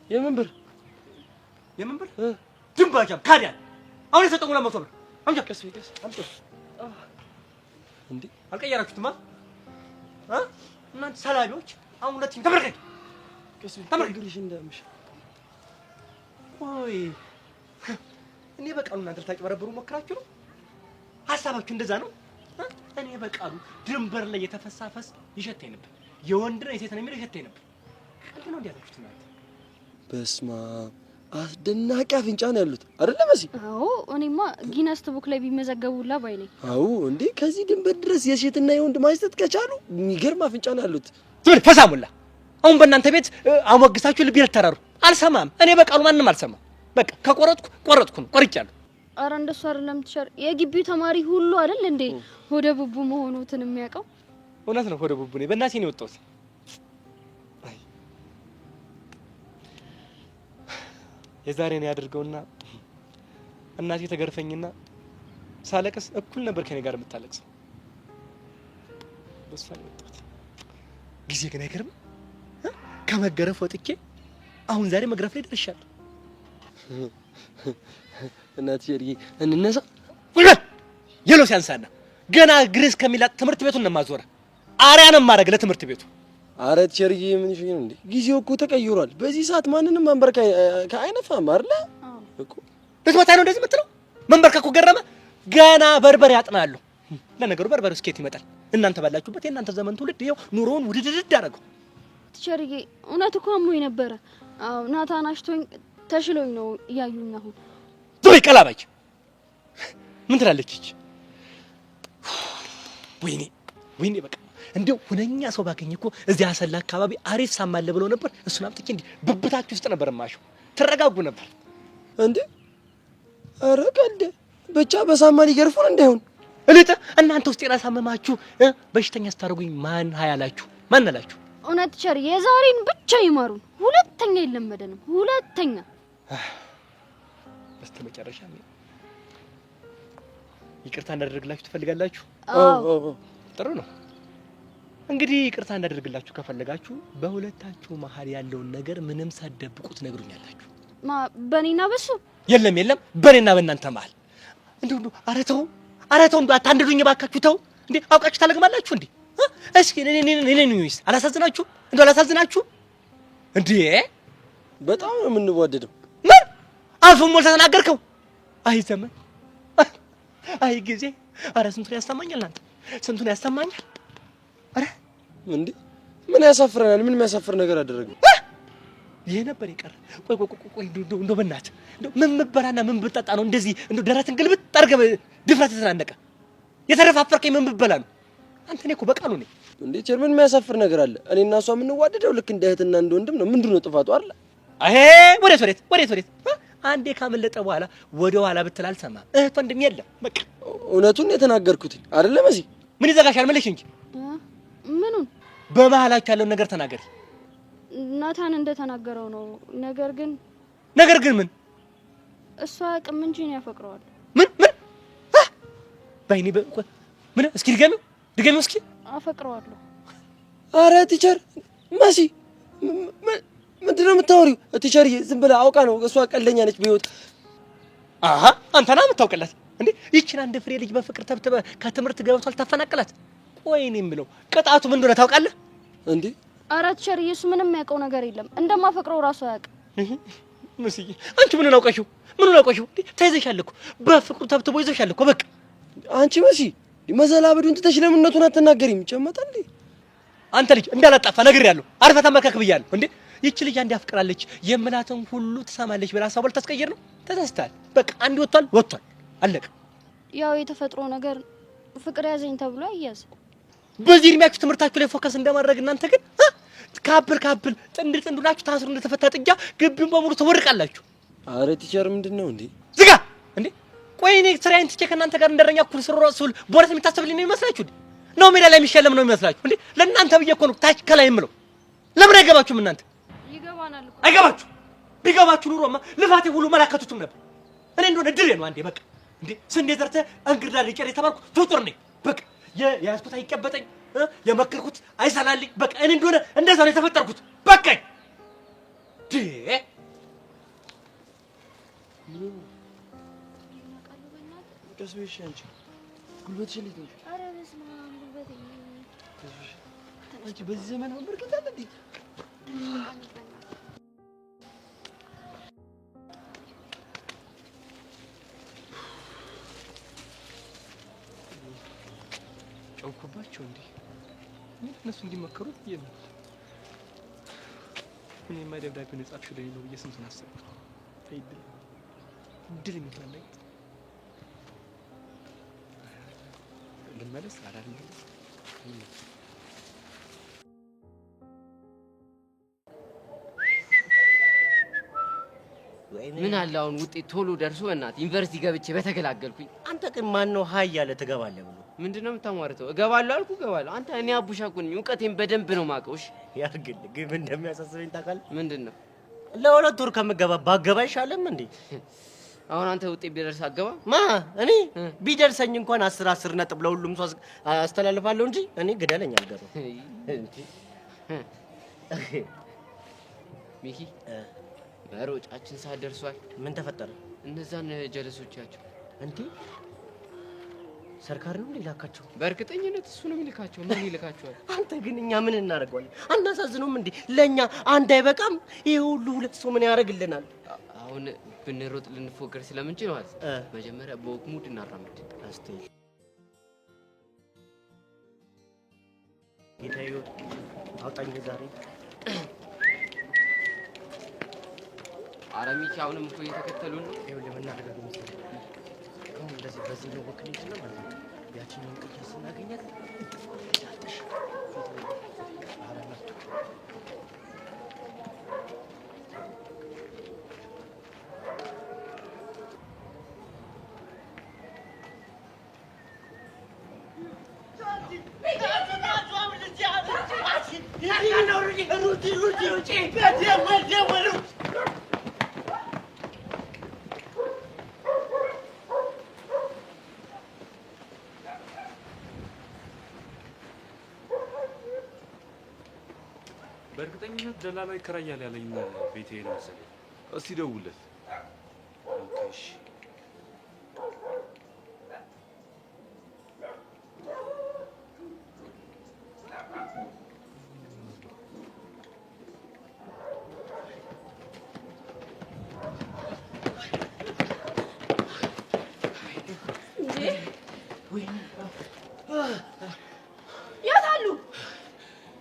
የምን ብር ድንባጃም ካዲያን አሁን የሰጠው 200 ብር አምጫ ቀስ አምጣ እንዴ አልቀየራችሁትማ እናንተ ሰላቢዎች። አሁን ሁለቱም ተመርከኝ ተመርከኝ እንደምሽ ወይ እኔ በቃሉ እናንተ ልታጭበረብሩ ሞክራችሁ ነው። ሐሳባችሁ እንደዛ ነው። እኔ በቃሉ ድንበር ላይ የተፈሳፈስ ይሸተኝ ነበር። የወንድና የሴት ነው የሚል ይሸተኝ ነበር። እንዴ ነው እንዲያላችሁት እናንተ? በስማ አስደናቂ አፍንጫ ነው ያሉት አይደለ መሲ? አዎ እኔማ ጊነስ ቡክ ላይ ቢመዘገቡላ ባይ ነኝ። አዎ እንዴ ከዚህ ድንበር ድረስ የሴትና የወንድ ማይስተት ከቻሉ የሚገርም አፍንጫ ነው ያሉት። ትል ፈሳሙላ አሁን በእናንተ ቤት አሞግሳችሁ ልብ ይልተራሩ አልሰማም። እኔ በቃሉ ማንንም አልሰማም። በቃ ከቆረጥኩ ነው ቆርጫለሁ። አረ እንደሱ አይደለም ትሸር የግቢው ተማሪ ሁሉ አይደል እንዴ ሆደ ቡቡ መሆኑትን የሚያውቀው? እውነት ነው። ሆደ ቡቡ ነኝ። በእናቴ ነው የወጣሁት። የዛሬን ያድርገውና እናቴ ተገርፈኝና ሳለቅስ እኩል ነበር ከኔ ጋር የምታለቅሰው። በሷ ነው የወጣሁት። ጊዜ ግን አይገርምም? ከመገረፍ ወጥቼ አሁን ዛሬ መግረፍ ላይ ደርሻለሁ። እናት ጀሪ እንነሳ የሎ ሲያንሳና ገና ግሬስ ከሚላጥ ትምህርት ቤቱን ነው ማዞረ አሪያንም ማድረግ ለትምህርት ቤቱ። አረ ቸርዬ ምን ይሽኝ እንዴ? ጊዜው እኮ ተቀይሯል። በዚህ ሰዓት ማንንም መንበርከ ከአይነፋም አይደለ እኮ ልትመታ ነው እንደዚህ የምትለው? መንበርከኩ ገረመ። ገና በርበሬ ያጥናሉ። ለነገሩ በርበሬው ስኬት ይመጣል። እናንተ ባላችሁበት የእናንተ ዘመን ትውልድ ይኸው ኑሮውን ውድድድ አደረገው። ትቸርዬ እውነት እኮ አሞኝ ነበረ። አዎ ናታን አሽቶኝ ተሽሎኝ ነው እያዩኝ አሁን። ዱይ ቀላባች ምን ትላለች? ወይኔ በቃ እንደው ሁነኛ ሰው ባገኝ እኮ እዚህ አሰላ አካባቢ አሪፍ ሳማለ ብለው ነበር። እሱን አምጥቼ እንዲህ ብብታችሁ ውስጥ ነበር ማሽው። ትረጋጉ ነበር እንዴ? ኧረ ቀልድ ብቻ በሳማ ሊገርፉን እንዳይሆን እልጥ እናንተ ውስጥ የራሳመማችሁ በሽተኛ ስታደርጉኝ ማን ሀያላችሁ? ማን አላችሁ? እውነት ቸር የዛሬን ብቻ ይማሩን። ሁለተኛ የለመደንም። ሁለተኛ በስተመጨረሻ ይቅርታ እንዳደርግላችሁ ትፈልጋላችሁ? አዎ ጥሩ ነው። እንግዲህ ይቅርታ እንዳደርግላችሁ ከፈለጋችሁ በሁለታችሁ መሀል ያለውን ነገር ምንም ሳትደብቁት ነግሩኛላችሁ። በኔና በሱ የለም በኔና በእናንተ መሀል እንደው ኧረ ተው እንደው አታንድዱኝ ባካችሁ። ተው እንዴ አውቃችሁ ታለግማላችሁ እንዴ? እስኪ እኔ ነኝስ አላሳዝናችሁ? እንደው አላሳዝናችሁ እንዴ? በጣም ነው የምንዋደደው። ምን አፉን ሞልተህ ተናገርከው? አይ ዘመን አይ ጊዜ። ኧረ ስንቱን ያስተማኛል እናንተ ስንቱን ያስተማኛል። ኧረ እንዴ ምን ያሳፍረናል? ምን የሚያሳፍር ነገር አደረግን? ይሄ ነበር የቀረ። ቆይ እንደው በእናትህ እንደው ምን ምበላና ምን ብጠጣ ነው እንደዚህ እንደው ደረትን ግልብጥ አድርገህ ድፍረት የተናነቀ የተረፋፈርከኝ? ምን ብበላ ነው አንተ? እኔ እኮ በቃሉ ነኝ እንዴ። ቸር ምን የሚያሳፍር ነገር አለ? እኔና እሷ የምንዋደደው ልክ እንደ እህትና እንደ ወንድም ነው። ምንድን ነው ጥፋቱ አይደል? አሄ ወዴት አንዴ ካመለጠ በኋላ ወደ ኋላ ብትል አልሰማም። እህት ወንድም የለም በቃ። እውነቱን የተናገርኩት አይደለ? መሲ ምን ይዘጋሻል? መልሽ እንጂ ምኑን? በመሀላችሁ ያለውን ነገር ተናገሪ። ናታን እንደተናገረው ነው። ነገር ግን ምን? እሷ አቅም እንጂ ነው ያፈቅረዋል። ምን ባይኔ ምን? እስኪ ድገሚው እስኪ። አፈቅረዋለሁ። አረ ቲቸር መሲ ምንድን ነው የምታወሪው? ቲቸርዬ ዝም ብላ አውቃ ነው። እሷ ቀልደኛ ነች በህይወት። አሃ አንተ ና የምታውቅላት እንዴ? ይችን አንድ ፍሬ ልጅ በፍቅር ተብትበ ከትምህርት ገበቷል ታፈናቅላት? ወይኔ የምለው ቅጣቱ ምን እንደሆነ ታውቃለህ እንዴ? ኧረ ቲቸርዬ እሱ ምንም የሚያውቀው ነገር የለም። እንደማፈቅረው ራሱ አያውቅም። መስዬ አንቺ ምን አውቀሽው? ተይዘሻል እኮ በፍቅሩ ተብትቦ ይዘሻል እኮ በቃ። አንቺ መሲ መዘላበዱን ትተሽ ለምነቱን አትናገሪም? ጨመጣል እንዴ? አንተ ልጅ እንዳላጣፋ ነግሬያለሁ። አርፈህ ተመካክ ብያለሁ እንዴ? ይቺ ልጅ አንድ ያፍቅራለች የምላትን ሁሉ ትሰማለች ብላ ሀሳቧ ልታስቀይር ነው? ተሳስተሃል። በቃ አንድ ወጥቷል አለቀ። ያው የተፈጥሮ ነገር ፍቅር ያዘኝ ተብሎ አያዝ። በዚህ እድሜያችሁ ትምህርታችሁ ላይ ፎከስ እንደማድረግ እናንተ ግን ካፕል ጥንድ ናችሁ። ታስሩ እንደተፈታ ጥጃ ግቢውን በሙሉ ትወርቃላችሁ። አረ ቲቸር ምንድነው እንዴ? ዝጋ እንዴ! ቆይ እኔ ስራዬን ትቼ ከእናንተ ጋር እንደረኛ እኩል ስሮሱል ቦነስ የሚታሰብልኝ ነው ይመስላችሁ ነው? ሜዳ ላይ የሚሸለም ነው ይመስላችሁ እንዴ? ለእናንተ ብዬ እኮ ነው ታች ከላይ የምለው። ለምን አይገባችሁም እናንተ? ይገባናል እኮ። አይገባችሁ? ቢገባችሁ ኑሮማ ልፋቴ ሁሉ መላከቱትም ነበር። እኔ እንደሆነ ድሬ ነው አንዴ በቃ እንዴ ስንዴ ዘርተህ እንግዳ ሊጨር የተባልኩ ፍጡር ነኝ። በቃ የያዝኩት አይቀበጠኝ የመከርኩት አይሰላልኝ። በቃ እኔ እንደሆነ እንደዛ ነው የተፈጠርኩት። በቃኝ ዲ ተስበሽ አንቺ ጉልበትሽ ልጅ ነው። ኧረ በስመ አብ ጉልበቴ አንቺ በዚህ ዘመን ወንበርክታ እንዴ? ጨውኩባቸው እንዴ? እነሱ እንዲመከሩ ይሄን እኔማ ደብዳቤውን የጻፍሽው ለኔ ነው ብዬ ስንቱን አሰብኩት። ድል የሚባል ነገር ልመለስ አይደል? ምን አለ አሁን ውጤት ቶሎ ደርሶ እናት ዩኒቨርሲቲ ገብቼ በተገላገልኩኝ። አንተ ግን ማን ነው ሀይ ያለ ትገባለህ ብሎ? ምንድነው የምታሟርተው? እገባለሁ አልኩ እገባለሁ። አንተ እኔ አቡሻ እኮ ነኝ፣ እውቀቴን በደንብ ነው የማውቀው። እሺ ያርግልህ። ግን እንደሚያሳስበኝ ታውቃለህ? ምንድነው? ለሁለት ወር ከምገባ ባገባ አይሻልም እንዴ? አሁን አንተ ውጤት ቢደርስ አገባ? ማ እኔ ቢደርሰኝ እንኳን 10 ነጥብ ለሁሉም ሰው አስተላልፋለሁ እንጂ እኔ ግደለኝ አልገባም እንዴ። ሚኪ መሮጫችን ሰዓት ደርሷል። ምን ተፈጠረ? እነዛን ጀለሶቻቸው እንዴ ሰርካር ነው ሊላካቸው? በእርግጠኝነት እሱ ነው የሚልካቸው። ምን ይልካቸዋል? አንተ ግን እኛ ምን እናደርገዋለን? አናሳዝነውም እንዴ? ለኛ አንድ አይበቃም? ይሄ ሁሉ ሁለት ሰው ምን ያደርግልናል? አሁን ብንሮጥ ልንፎገር ስለምንችል ማለት መጀመሪያ በወግ ሙድ እናራምድ። አስቴ ጌታዬ አውጣኝ ዛሬ። ኧረ ሚኪ አሁንም እኮ እየተከተሉን ነው። ይኸውልህ ምን እናደርጋለን መሰለህ? አሁን እንደዚህ በዚህ ነው ወክል ይችላል ማለት ነው። ያቺኛውን ቅርጫት ስናገኛት ዳጥሽ አረመቱ በእርግጠኝነት ደላላ ይከራያል ያለኝ ቤቴ ነው መሰለኝ። እስቲ ደውልለት። ኦኬ እሺ። የት አሉ?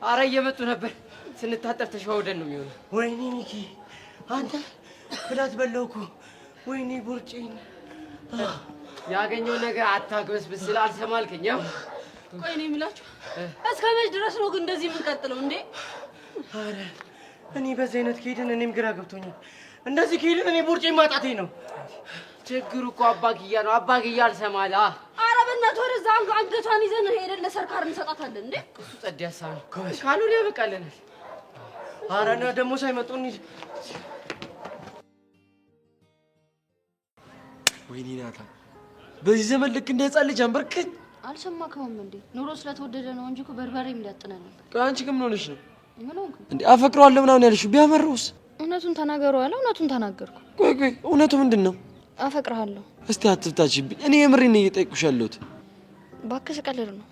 አረ እየመጡ ነበር። ስንታጠብ ተሸዋውደን ነው የሚሆነው። ወይኔ ሚኪ አንተ ፍላት በላው እኮ። ወይኔ ቦርጬን። ያገኘው ነገር አታግበስብስ ስላልሰማልከኝ። ቆይ እኔ የምላችሁ እስከ መች ድረስ ነው ግን እንደዚህ የምንቀጥለው እንዴ? አረ እኔ በዚህ አይነት ከሄድን እኔም ግራ ገብቶኛል። እንደዚህ ከሄድን እኔ ቦርጬን ማጣቴ ነው። ችግሩ እኮ አባግያ ነው። አባግያ አልሰማል። ኧረ በእናትህ ወደዛ አንገቷን ይዘን ሄደን ለሰርካር እንሰጣታለን እንዴ? እሱ ጸድ ያሳብ ካልሆነ ያበቃልናል። ኧረ እና ደግሞ ሳይመጡ እንሂድ። ወይኔ ናታን በዚህ ዘመን ልክ እንደ ህፃን ልጅ አንበርክኝ። አልሰማከውም እንዴ? ኑሮ ስለተወደደ ነው እንጂ እኮ በርበሬም ሊያጥነን ነበር። ቆይ አንቺ ግን ምን ሆነሽ ነው? ምን ሆንኩ እንዴ? አፈቅረዋለሁ ምናምን ያልሽው ቢያመረውስ? እውነቱን ተናገሩ አለ። እውነቱን ተናገርኩ። ቆይ እውነቱ ምንድን ነው? አፈቅርሃለሁ። እስቲ አትፍታችብኝ። እኔ የምሬን ነው እየጠየኩሽ ያለሁት። እባክህ ቀልድ ነው።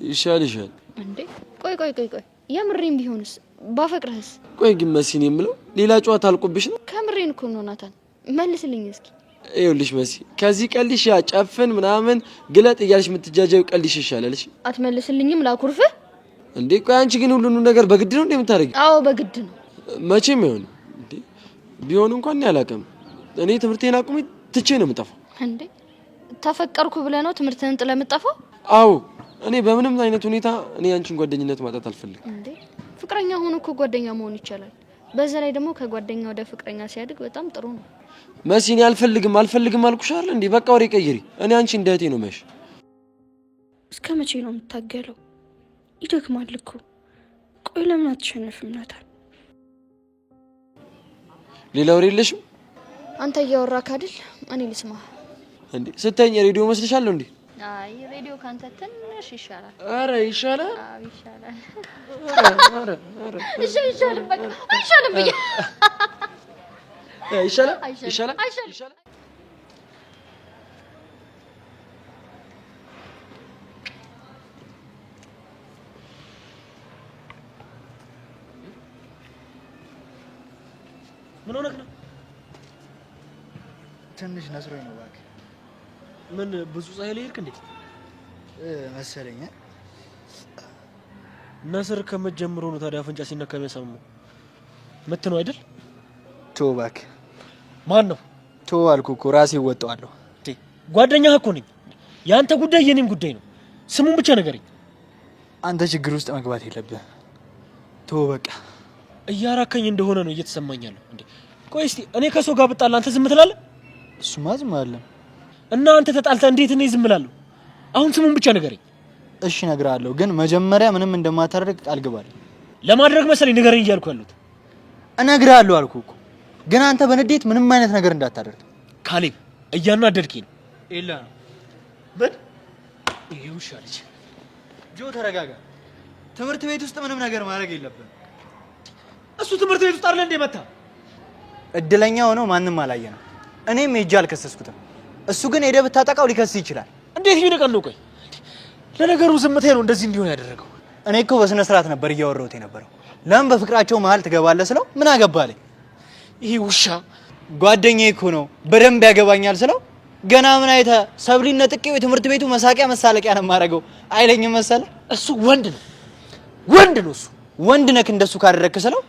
ይሻልሻል እንዴ? ቆይ የምሬን ቢሆንስ ባፈቅርህስ? ቆይ ግን መሲን የምለው ሌላ ጨዋታ አልቆብሽ ነው? ከምሬን እኮ ነው ናታን፣ መልስልኝ እስኪ። ይኸውልሽ መሲ ከዚህ ቀልሽ ያ ጨፍን ምናምን ግለጥ እያልሽ የምትጃጃው ቀልሽ ይሻላል። እሺ አትመልስልኝም? ላኩርፍህ እንዴ? ቆይ አንቺ ግን ሁሉንም ነገር በግድ ነው እንደምታደርጊ? አዎ በግድ ነው። መቼም ይሆን እንዴ? ቢሆን እንኳን እኔ አላውቅም። እኔ ትምህርቴን አቁሜ ትቼ ነው የምጠፋው። እንዴ ተፈቀርኩ ብለህ ነው ትምህርትህን ጥለህ የምጠፋው? አዎ እኔ በምንም አይነት ሁኔታ እኔ አንቺን ጓደኝነት ማጣት አልፈልግም። እንዴ ፍቅረኛ ሆኖ እኮ ጓደኛ መሆን ይቻላል። በዛ ላይ ደግሞ ከጓደኛ ወደ ፍቅረኛ ሲያድግ በጣም ጥሩ ነው። መሲ እኔ አልፈልግም አልኩሽ አይደል እንዴ? በቃ ወሬ ቀይሪ። እኔ አንቺ እንደ እህቴ ነው ማይሽ። እስከ መቼ ነው የምታገለው? ይደክማል እኮ። ቆይ ለምን አትሸነፍም ናታን? ሌላ ወሬ የለሽም? አንተ እያወራክ አይደል? እኔ ልስማ እንዴ? ስተኛ ሬዲዮ መስልሻለሁ እንዴ? አይ ሬዲዮ ካንተ ትንሽ ይሻላል። አረ ይሻላል። አዎ ይሻላል። አረ ይሻላል። በቃ አይሻልም ብዬ ይሻላል። ምን ሆነህ ነው? ትንሽ ነስሮኝ ነው እባክህ። ምን ብዙ ፀሐይ ላይ ሄድክ እንዴ? መሰለኝ። ነስር ከመጀመሩ ነው ታዲያ አፍንጫ ሲነካ የሚያሳምመው? ምት ነው አይደል? ተው እባክህ። ማን ነው? ተው አልኩህ እኮ ራሴ እወጣዋለሁ። ጓደኛህ እኮ ነኝ። የአንተ ጉዳይ የኔም ጉዳይ ነው። ስሙን ብቻ ንገረኝ። አንተ ችግር ውስጥ መግባት የለብህ። ተው በቃ። እያራከኝ እንደሆነ ነው እየተሰማኝ ያለው። እንዴ ቆይ እስቲ እኔ ከሰው ጋር ብጣላ አንተ ዝም ትላለህ? እሱማ ዝም አለም። እና አንተ ተጣልተህ እንዴት እኔ ዝም እላለሁ? አሁን ስሙን ብቻ ንገረኝ። እሺ እነግርሃለሁ፣ ግን መጀመሪያ ምንም እንደማታደርግ ቃል ግባልኝ። ለማድረግ መሰለኝ ንገረኝ እያልኩ ያሉት። እነግርሃለሁ አልኩህ እኮ፣ ግን አንተ በንዴት ምንም አይነት ነገር እንዳታደርግ። ካሌብ እያናደድከኝ ነው። ኤላ ነው ምን ይውሻልሽ? ጆ ተረጋጋ። ትምህርት ቤት ውስጥ ምንም ነገር ማድረግ የለብህም። እሱ ትምህርት ቤት ውስጥ አይደል እንደ መታ? እድለኛ ሆኖ ማንም አላየንም። እኔም ሄጄ አልከሰስኩትም። እሱ ግን ሄደህ ብታጠቃው ሊከስ ይችላል። እንዴት ቢነቀን ነው? ቆይ ለነገሩ ዝምታዬ ነው እንደዚህ እንዲሆን ያደረገው። እኔ እኮ በስነ ስርዓት ነበር እያወራሁት የነበረው። ለምን በፍቅራቸው መሀል ትገባለህ ስለው ምን አገባለኝ? ይሄ ውሻ ጓደኛዬ እኮ ነው በደንብ ያገባኛል ስለው ገና ምን አይተህ ሰብሊን ነጥቄው የትምህርት ቤቱ መሳቂያ መሳለቂያ ነው የማደርገው አይለኝም መሰለህ? እሱ ወንድ ነው እሱ። ወንድ ነክ እንደሱ ካደረግክ ስለው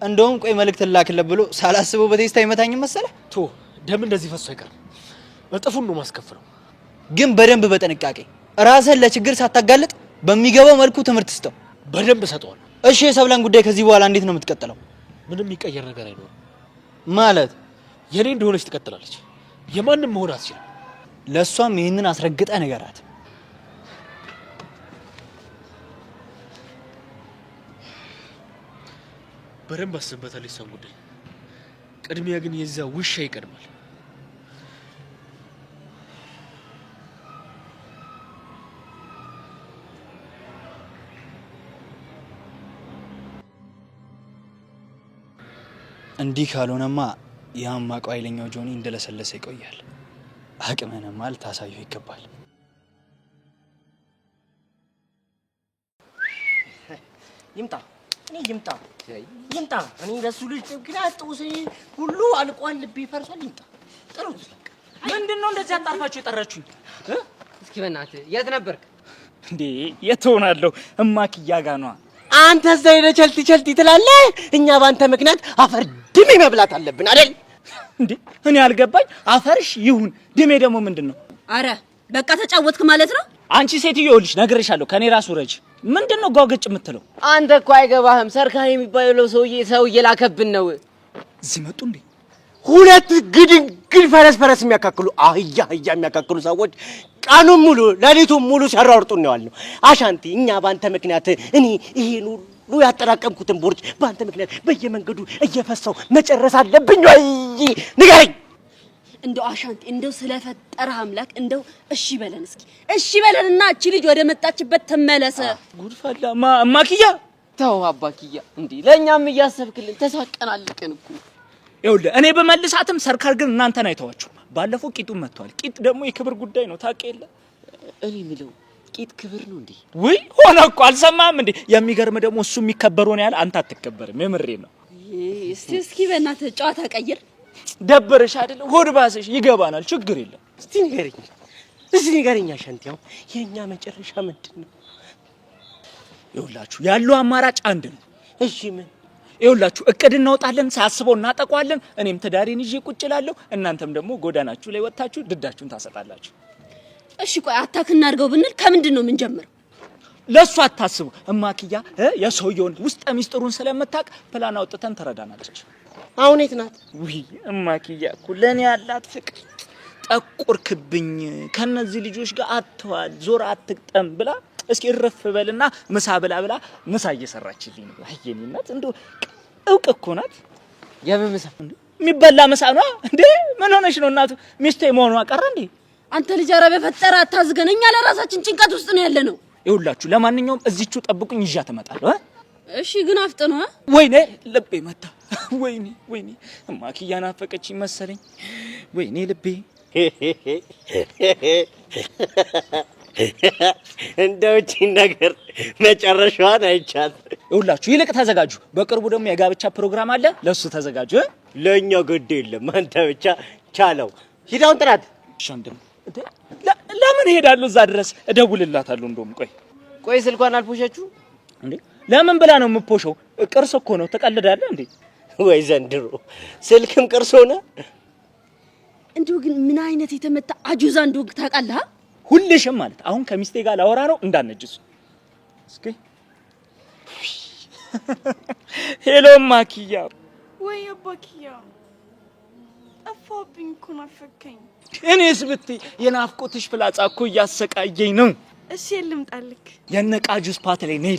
እንደውም ቆይ መልእክት ላክልህ ብሎ ሳላስበው በቴስታ ይመታኝ መሰለህ? ቶ ደም እንደዚህ ፈሶ አይቀርም። እጥፉን ነው ማስከፍለው። ግን በደንብ በጥንቃቄ ራስን ለችግር ሳታጋልጥ በሚገባው መልኩ ትምህርት ስጠው። በደንብ ሰጠዋል። እሺ የሰብለን ጉዳይ ከዚህ በኋላ እንዴት ነው የምትቀጥለው? ምንም የሚቀየር ነገር አይኖርም። ማለት የኔ እንደሆነች ትቀጥላለች። የማንም መሆን አትችልም። ለሷም ይሄንን አስረግጠ ነገራት። በደንብ አስብበታለች እሷን ጉዳይ። ቅድሚያ ግን የዛ ውሻ ይቀድማል። እንዲህ ካልሆነማ ያማቀው ኃይለኛው ጆኒ እንደለሰለሰ ይቆያል። አቅምህንማ ልታሳየው ይገባል። ይምጣ እኔ ለሱ ልጅ ምክንያት ጦስ ሁሉ አልቋል። ልቤ ፈርሷል። ይምጣ ጥሩት። ምንድነው እንደዚህ አጣርፋችሁ የጠራችሁኝ? እስኪ በእናትህ የት ነበርክ እንዴ? የት ሆናለሁ? እማክያ ጋር ነዋ። አንተ እዛ ሄደህ ቸልቲ ትላለህ። እኛ ባንተ ምክንያት አፈር ድሜ መብላት አለብን አይደል እንዴ? እኔ አልገባኝ። አፈርሽ ይሁን ድሜ ደግሞ ምንድነው? አረ በቃ ተጫወትክ ማለት ነው። አንቺ ሴትዮ ይኸውልሽ ነግሬሻለሁ። ከኔ ራሱ ረጅ ምንድነው ጓገጭ የምትለው? አንተ እኮ አይገባህም። ሰርካሪ የሚባለው ሰው እየላከብን ነው። እዚህ መጡ እንዴ? ሁለት ግድንግድ ፈረስ የሚያካክሉ አህያ የሚያካክሉ ሰዎች ቀኑን ሙሉ ሌሊቱን ሙሉ ሲያራርጡን ነው ያልነው። አሻንቲ እኛ ባንተ ምክንያት እኔ ይሄን ሁሉ ያጠራቀምኩትን ቦርጭ ባንተ ምክንያት በየመንገዱ እየፈሰው መጨረስ አለብኝ ወይ? ንገረኝ። እንደው አሻንቲ እንደው ስለፈጠረህ አምላክ እንደው እሺ በለን እስኪ እሺ በለንና እቺ ልጅ ወደ መጣችበት ተመለሰ። ጉድፈላ ማኪያ ተው አባኪያ። እንዴ ለኛም እያሰብክልን ተሳቀናልከን እኮ። ይኸውልህ እኔ በመልሳትም ሰርካር ግን እናንተን አይተዋችሁ። ባለፈው ቂጡን መጥቷል። ቂጥ ደግሞ የክብር ጉዳይ ነው ታውቅ የለ። እኔ የምለው ቂጥ ክብር ነው እንዴ? ውይ ሆነ እኮ አልሰማህም እንዴ? የሚገርም ደግሞ እሱ የሚከበረውን ያህል አንተ አትከበርም። የምሬ ነው። እስኪ በእናትህ ጨዋታ ቀይር። ደበረሽ አይደል? ሆድ ባሰሽ ይገባናል። ችግር የለም። እስቲ ንገረኝ አሻንቲያው የኛ መጨረሻ ምንድነው? ይኸውላችሁ ያለው አማራጭ አንድ ነው። እሺ ምን? ይኸውላችሁ እቅድ እናውጣለን፣ ሳያስበው እናጠቋለን። እኔም ትዳሬን ይዤ ቁጭ እላለሁ፣ እናንተም ደግሞ ጎዳናችሁ ላይ ወጣችሁ ድዳችሁን ታሰጣላችሁ። እሺ ቆይ አታክ እናድርገው ብንል ከምንድን ነው የምንጀምረው? ለሱ አታስቡ። እማክያ የሰውየውን ውስጥ ሚስጥሩን ስለምታውቅ ፕላን አውጥተን ትረዳናለች። አሁን የት ናት? ውይ እማክያ እኮ ለኔ ያላት ፍቅር ጠቁርክብኝ። ከነዚህ ልጆች ጋር አትዋል ዞር አትግጠም ብላ እስኪ እረፍ በልና ምሳ ብላ ምሳ እየሰራችልኝ ነው። አየኝናት እንደው እውቅ እኮ ናት። የምን ምሳ? የሚበላ ምሳ ነው እንዴ? ምን ሆነሽ ነው እናቱ? ሚስቴ መሆኗ ቀረ እንዴ? አንተ ልጅ ኧረ በፈጠረ አታዝገን። እኛ ለራሳችን ጭንቀት ውስጥ ነው ያለ ነው። ይኸውላችሁ ለማንኛውም እዚቹ ጠብቁኝ፣ ይዣት እመጣለሁ። እሺ ግን አፍጥነው። ወይኔ ልቤ መታ። ወይኔ እማክያ ናፈቀችኝ መሰለኝ። ወይኔ ልቤ እንደው እቺ ነገር መጨረሻዋን አይቻት። ይኸውላችሁ ይልቅ ተዘጋጁ። በቅርቡ ደግሞ የጋብቻ ፕሮግራም አለ፣ ለሱ ተዘጋጁ። ለኛ ግድ የለም አንተ ብቻ ቻለው። ሂዳውን ጥራት ሻንደም ለምን እሄዳለሁ እዛ ድረስ እደውልላታለሁ። እንደውም ቆይ ስልኳን አልፖሸችሁ እንዴ? ለምን ብላ ነው የምፖሸው? ቅርስ እኮ ነው። ተቀልዳለህ እንዴ? ወይ ዘንድሮ ስልክም ቅርስ ሆነ። እንደው ግን ምን አይነት የተመታ አጁዛ እንደው ታውቃለህ? ሁልሽም ማለት አሁን ከሚስቴ ጋር ላወራ ነው እንዳነጅሱ። እስኪ ሄሎ ማኪያ። ወይ አባኪያ ጠፋብኝ እኮ ናፈከኝ። እኔስ ብትይ የናፍቆትሽ ፍላጻ እኮ እያሰቃየኝ ነው። እሺ ልምጣልክ። የነቃጁ ስፓት ላይ ነይ።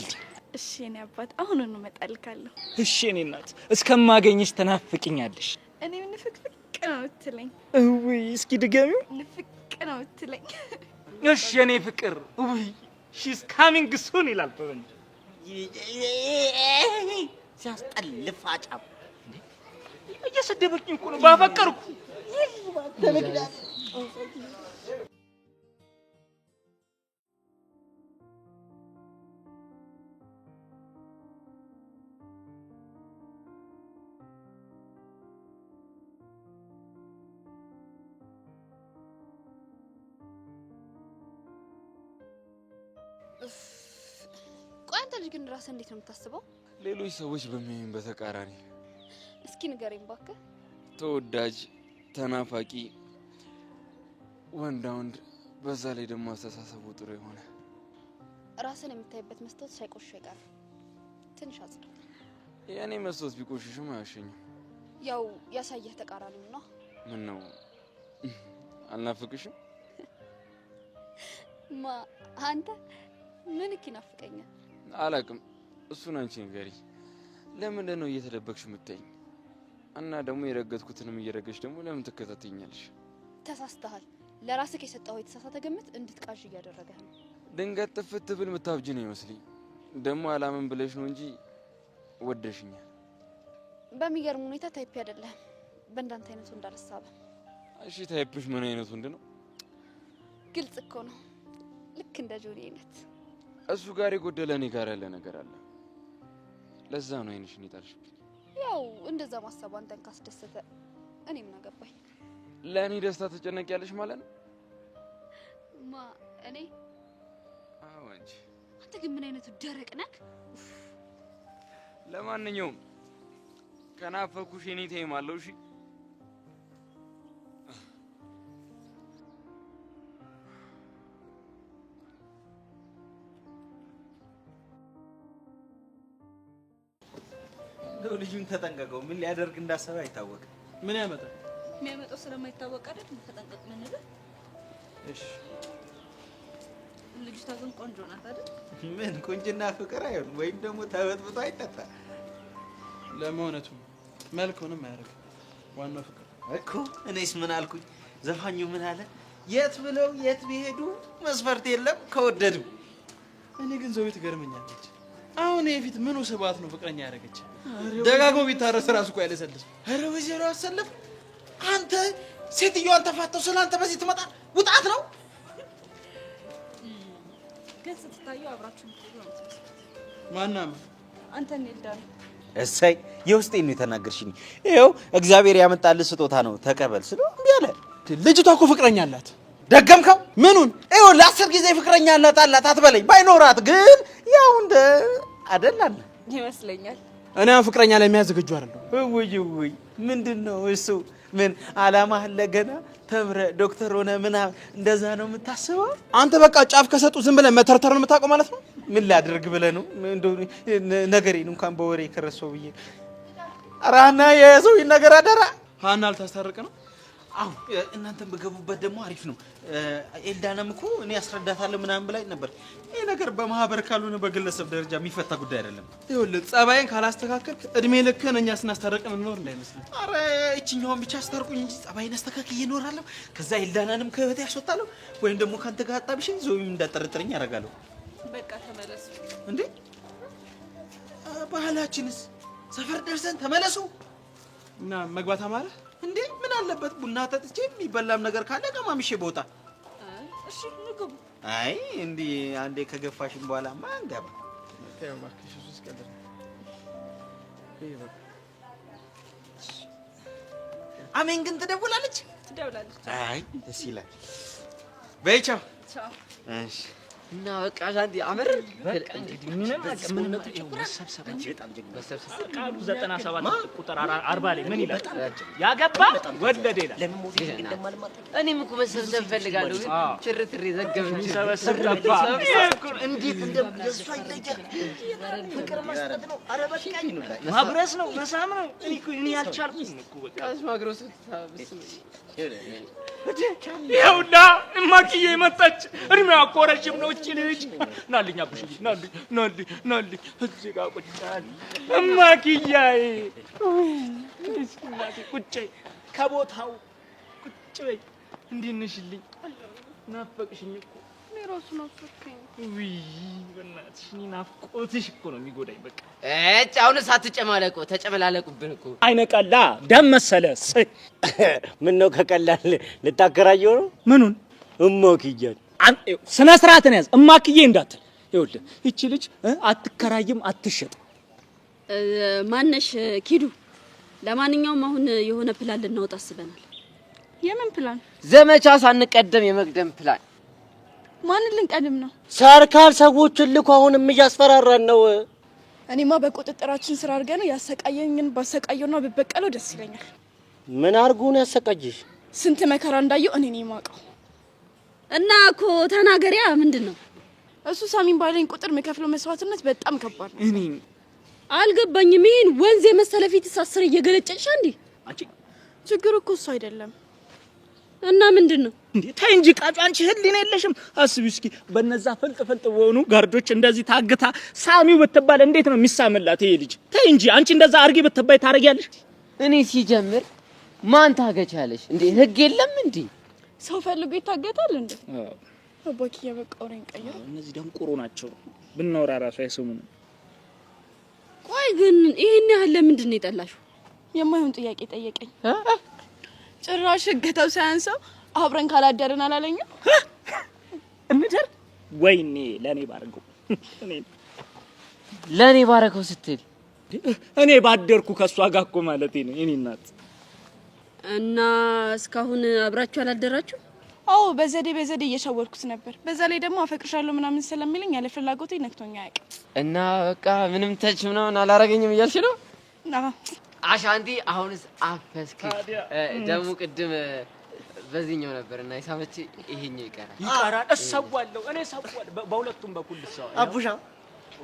እሺ እኔ አባት አሁን ነው እመጣልካለሁ። እሺ እኔ እናት እስከማገኝሽ ተናፍቅኛለሽ። እኔ ንፍቅፍቅ ነው የምትለኝ? ውይ እስኪ ድገሚው። ንፍቅ ነው የምትለኝ? እሺ እኔ ፍቅር ውይ ሺስ ካሚንግ ሱን ይላል ፈረንጅ። ሲያስጠልፍ አጫም እየሰደበችኝ እኮ ነው ባፈቀርኩ። ቆይ አንተ ልጅ ግን ራስህ እንዴት ነው የምታስበው? ሌሎች ሰዎች በሚያዩኝ በተቃራኒ። እስኪ ንገረኝ እባክህ። ተወዳጅ፣ ተናፋቂ፣ ወንዳ ወንድ፣ በዛ ላይ ደግሞ አስተሳሰቡ ጥሩ የሆነ ራስን የምታይበት መስታወት ሳይቆሽሽ አይቀርም። ትንሽ አጽዳ። የኔ መስታወት ቢቆሽሽም አያሸኝም። ያው ያሳየህ ተቃራኒ ነው። ምን ነው አልናፍቅሽም? አንተ ምን ይናፍቀኛል? አላውቅም። እሱን አንቺ ንገሪኝ። ለምንድን ነው እየተደበቅሽ የምትይኝ? እና ደግሞ የረገጥኩትንም እየረገሽ ደግሞ ለምን ትከታተኛለሽ? ተሳስተሃል። ለራስህ የሰጠኸው የተሳሳተ ግምት እንድትቃዥ እያደረገህ ነው። ድንገት ጥፍት ብል ምታብጂ ነው ይመስልኝ። ደግሞ አላምን ብለሽ ነው እንጂ ወደሽኛል። በሚገርም ሁኔታ ታይፕ አይደለም። በእንዳንተ አይነቱ እንዳልሳበ። እሺ ታይፕሽ ምን አይነቱ እንደነው? ግልጽ እኮ ነው። ልክ እንደ ጆኒ አይነት። እሱ ጋር የጎደለ እኔ ጋር ያለ ነገር አለ። ለዛ ነው አይንሽን ይጣልሽብኝ። ያው እንደዛ ማሰብ አንተን ካስደሰተ እኔ ምን አገባኝ? ለእኔ ደስታ ተጨነቂያለሽ ማለት ነው? እኔ? አዎ አንቺ። አንተ ግን ምን አይነቱ ደረቅ ነህ? ለማንኛውም ከናፈኩሽ እኔ ታይም አለው። እሺ ልጁን ተጠንቀቀው። ምን ሊያደርግ እንዳሰበ አይታወቅም። ምን ያመጣል? የሚያመጣው ስለማይታወቅ አይደል? ተጠንቀቅ ምን ልህ? እሺ ልጅቷ ግን ቆንጆ ናት አይደል? ምን ቁንጅና ፍቅር አይሆን ወይም ደግሞ ተበጥብጦ አይጠጣ። ለመሆነቱ መልኩንም አያደርግም። ዋናው ፍቅር እኮ። እኔስ ምን አልኩኝ? ዘፋኙ ምን አለ? የት ብለው የት ቢሄዱ መስፈርት የለም ከወደዱ። እኔ ግን ዘው ትገርመኛለች። አሁን የፊት ምኑ ስባት ነው ፍቅረኛ ያደረገች? ደጋግሞ ቢታረስ ራሱ እኮ ያለሰልስ። ኧረ ወይዘሮ አሰለፍ አንተ ሴትዮዋን ተፋተው ስላንተ በዚህ ትመጣ ውጣት ነው። ግን ስትታየው አብራችሁ ምትሉ ነው። ማናም አንተ ኔልዳን እሰይ የውስጤን ነው የተናገርሽኝ። ይኸው እግዚአብሔር ያመጣልህ ስጦታ ነው ተቀበል ስለው እምቢ አለ። ልጅቷ እኮ ፍቅረኛ አላት። ደገምከው? ምኑን? ይኸው ለ10 ጊዜ ፍቅረኛ አላት አትበለኝ። ባይኖራት ግን ያው እንደ አደላለ ይመስለኛል። እኔ ፍቅረኛ ላይ የሚያዝ ዝግጁ አይደለሁ። ውይ ምንድነው እሱ? ምን አላማህ ለገና ተምረህ ዶክተር ሆነ ምናምን እንደዛ ነው የምታስበው? አንተ በቃ ጫፍ ከሰጡ ዝም ብለህ መተርተርን የምታውቀው ማለት ነው። ምን ላድርግ ብለህ ነው? እንደው ነገሬን እንኳን በወሬ ከረሰው ብዬ ኧረ ሀና የያዘው ነገር አደራ። ሀና ልታስታርቅ ነው። አዎ እናንተም በገቡበት ደግሞ አሪፍ ነው። ኤልዳናም እኮ እኔ አስረዳታለሁ ምናምን ብላኝ ነበር። ይሄ ነገር በማህበር ካልሆነ በግለሰብ ደረጃ የሚፈታ ጉዳይ አይደለም። ይኸውልህ ጸባይን ካላስተካከልክ እድሜ ልክህን እኛ ስናስታርቅን እንኖር እንዳይመስልህ። ኧረ እችኛውን ብቻ አስታርቁኝ እንጂ ጸባይን አስተካክዬ እኖራለሁ። ከዛ ኤልዳናንም ከህይወቴ ያስወጣለሁ፣ ወይም ደግሞ ካንተ ጋር አጣብሽኝ ዞም እንዳጠረጥረኝ ያደርጋለሁ። በቃ ተመለሱ እንዴ! ባህላችንስ ሰፈር ደርሰን ተመለሱ እና መግባት አማረ እንዴ? ምን አለበት ቡና ጠጥቼ የሚበላም ነገር ካለ ቀማምሼ ቦታ። እሺ ንግቡ። አይ እንዲህ አንዴ ከገፋሽን በኋላ ማን ገባ? አሜን ግን ትደውላለች። አይ ደስ ይላል። በይ ቻው። ቻው። እሺ እና በቃ ሻንቲ አመር በቃ እንግዲህ ምንም አቅምን ነው መሰብሰባችን በጣም ጀግና ቃሉ 97 ቁጥር 40 ላይ ምን ይላል? ያገባ ወለደ ይላል። እኔም እኮ መሰብሰብ ፈልጋለሁ ግን ችርትሬ ዘገበኝ። ሰበሰብ ጠፋ። እንዴት እንደሱ አይለያል። ፍቅር መስጠት ነው። ኧረ በቃኝ። ማጉረስ ነው፣ መሳም ነው። እኔ ያልቻልኩኝ እኮ በቃ ማጉረስ ይኸውና እማክዬ መጣች። እድሜዋ እኮ ረጅም ነው። እቺ ልጅ ናልኝ አብሽዬ ናልኝ እዚህ ጋር ቁጭ አለ እማክያዬ። እናቴ ቁጭ ከቦታው ቁጭ በይ። እንዴት ነሽልኝ? ናፈቅሽኝ እኮ። እኔ እራሱ ናፈቀኝ። ውይ በእናትሽ እኔ ናፍቆትሽ እኮ ነው የሚጎዳኝ። በቃ አሁንስ አትጨማለቁ፣ ተጨመላለቁብን እኮ። አይነቀላ ደም መሰለ። ምን ነው ከቀላል ልታከራየው ነው? ምኑን? እማክዬን ስነ ስርዓትን ያዝ። እማክዬ እንዳትል። ይኸውልህ እቺ ልጅ አትከራይም፣ አትሸጥ። ማነሽ ኪዱ? ለማንኛውም አሁን የሆነ ፕላን ልናወጣ አስበናል። የምን ፕላን? ዘመቻ ሳንቀደም የመቅደም ፕላን። ማንን ልንቀድም ነው? ሰርካል ሰዎችን ልኮ አሁንም እያስፈራራን ነው። እኔማ በቁጥጥራችን ስራ አድርገን ያሰቃየኝን ባሰቃየውና በበቀለው ደስ ይለኛል። ምን አርጉን ያሰቃይሽ? ስንት መከራ እንዳየው እኔ ነኝ የማውቀው። እና እኮ ተናገሪያ ምንድነው? እሱ ሳሚን ባለኝ ቁጥር የሚከፍለው መስዋዕትነት በጣም ከባድ ነው። እኔ አልገባኝም። ይሄን ወንዝ የመሰለ ፊትስ አስር እየገለጨሽ እንዴ? አንቺ ችግሩ እኮ እሱ አይደለም። እና ምንድነው? እንዴ ተይ እንጂ ቃጩ፣ አንቺ ህሊና የለሽም? አስቢ እስኪ በነዛ ፍልጥ በሆኑ ጋርዶች እንደዚህ ታግታ ሳሚው ብትባል እንዴት ነው የሚሳምላት ይሄ ልጅ? ተይ እንጂ አንቺ እንደዛ አርጊ ብትባይ ታረጊያለሽ? እኔ ሲጀምር ማን ታገቻለሽ እንዴ? ህግ የለም እንዴ? ሰው ፈልጎ ይታገታል እንዴ? አባኪ ያበቃው ነው ቀየረ። እነዚህ ደንቆሮ ናቸው። ብናወራ ራሱ አይሰሙንም። ቆይ ግን ይሄን ያህል ለምንድን ነው የጠላሽው? የማይሆን ጥያቄ ጠየቀኝ። ጭራሽ እገታው ሳያንሰው አብረን ካላደረን አላለኝም። እንደር ወይኔ ለኔ ባረገው ለኔ ባረከው ስትል እኔ ባደርኩ ከሷ ጋር እኮ ማለት ነው የኔ እናት። እና እስካሁን አብራችሁ አላደራችሁ? አዎ በዘዴ እየሸወርኩት ነበር። በዛ ላይ ደግሞ አፈቅርሻለሁ ምናምን ስለሚለኝ ያለ ፍላጎቴ ነክቶኛ አያውቅም። እና በቃ ምንም ተች ምናምን አላረገኝም እያልሽ ነው? አዎ አሻንቲ አሁንስ አፈስክ። ደግሞ ቅድም በዚህኛው ነበርና ይሳመች ይሄኛው ይቀራል። እሰዋለሁ እኔ ሰዋል በሁለቱም በኩል ሰው አቡሻ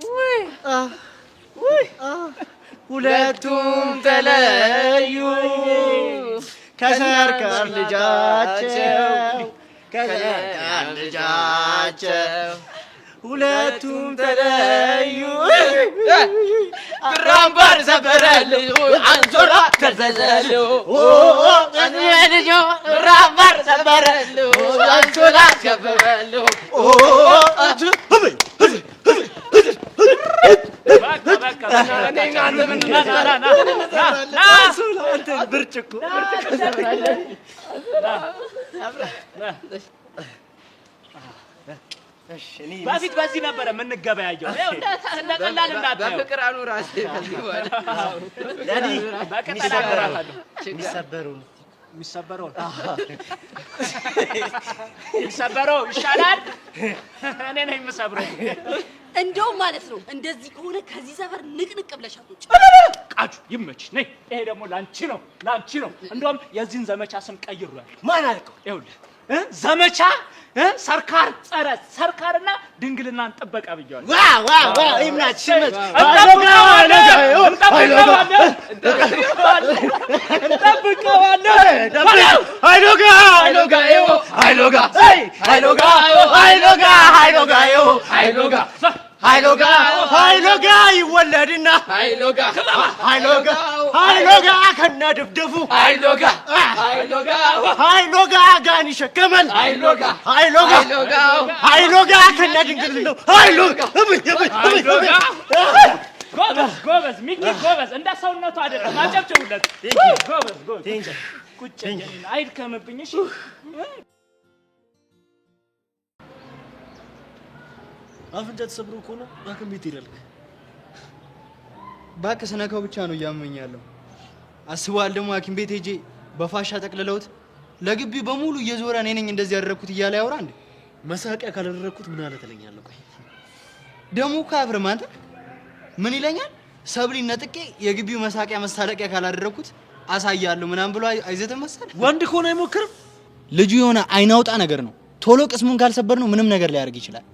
ወይ ሁለቱም ተለዩ ከሰርካር ልጃቸው ሁለቱም ተለዩ ብራምባር ሰበረል አንሶላ ተዘዘሉ አንመልጆ ብራምባር ሰበረል አንሶላ ተዘዘሉ ብርጭቆ በፊት በዚህ ነበረ የምንገበያየው። እንደ ቀላል እንዳታየው በፍቅር አኑራስ ከዚህ በኋላ ለዲ በቀጠላ አኑራታለሁ። የሚሰበረው ይሻላል። እኔ ነኝ የምሰብረው። እንደውም ማለት ነው እንደዚህ ከሆነ ከዚህ ሰፈር ንቅንቅ ብለሽ አትወጪ። ቃጁ ይመችሽ። ነይ። ይሄ ደግሞ ላንቺ ነው። እንደውም የዚህን ዘመቻ ስም ቀይሯል። ማን አልከው? ይኸውልህ ዘመቻ ሰርካር ጸረ ሰርካርና ድንግልናን ጥበቃ ብያለሁ። ዋ ይምናች ሽመት ሃይሎጋ ይወለድና ሃይሎጋ ከነ ድብድቡ ሃይሎጋ ጋን ይሸከማል ሃይሎጋ ከነ ድንግል ነው ጎበዝ ሚኪ ጎበዝ። እንደ ሰውነቱ አይደለም አጨብጭቡለት። ጎበዝ ቁጭ አይድከምብኝ። እሺ አፍንጫ ተሰብሮ እኮ ነው ሐኪም ቤት ሄዳልክ? እባክህ ስነካው ብቻ ነው እያመኛለሁ። አስበዋል ደግሞ ሐኪም ቤት ሄጄ በፋሻ ጠቅልለውት ለግቢው በሙሉ እየዞረ እኔ ነኝ እንደዚህ ያደረኩት እያለ ያወራ እንዴ? መሳቂያ ካላደረኩት ምን አለ ትለኛለህ? ቆይ ደግሞ ካፍርም አንተ ምን ይለኛል? ሰብሊ ነጥቄ የግቢው መሳቂያ መሳለቂያ ካላደረኩት አሳያለሁ ምናምን ብሎ አይዘተም መሰለህ። ወንድ ከሆነ አይሞክርም። ልጁ የሆነ አይናውጣ ነገር ነው። ቶሎ ቅስሙን ካልሰበር ነው ምንም ነገር ሊያደርግ ይችላል።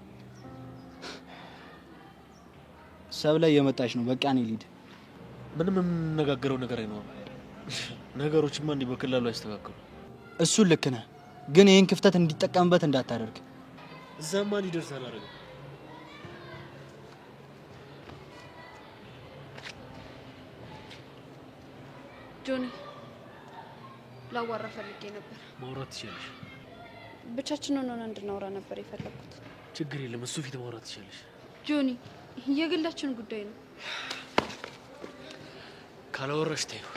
ሰብለ እየመጣች ነው። በቃ እኔ ልሂድ። ምንም የምንነጋገረው ነገር አይኖርም። ነገሮችማ እንዲህ በቀላሉ አይስተካከሉ። እሱን ልክ ነህ፣ ግን ይሄን ክፍተት እንዲጠቀምበት እንዳታደርግ። እዛማ ሊደርስ አላደረገም። ጆኒ ላዋራ ፈልጌ ነበር። ማውራት ትችላለሽ። ብቻችንን ሆነን እንድናወራ ነበር የፈለኩት። ችግር የለም፣ እሱ ፊት ማውራት ትችላለሽ። ጆኒ የግላችን ጉዳይ ነው። ካላወራሽ ተይው።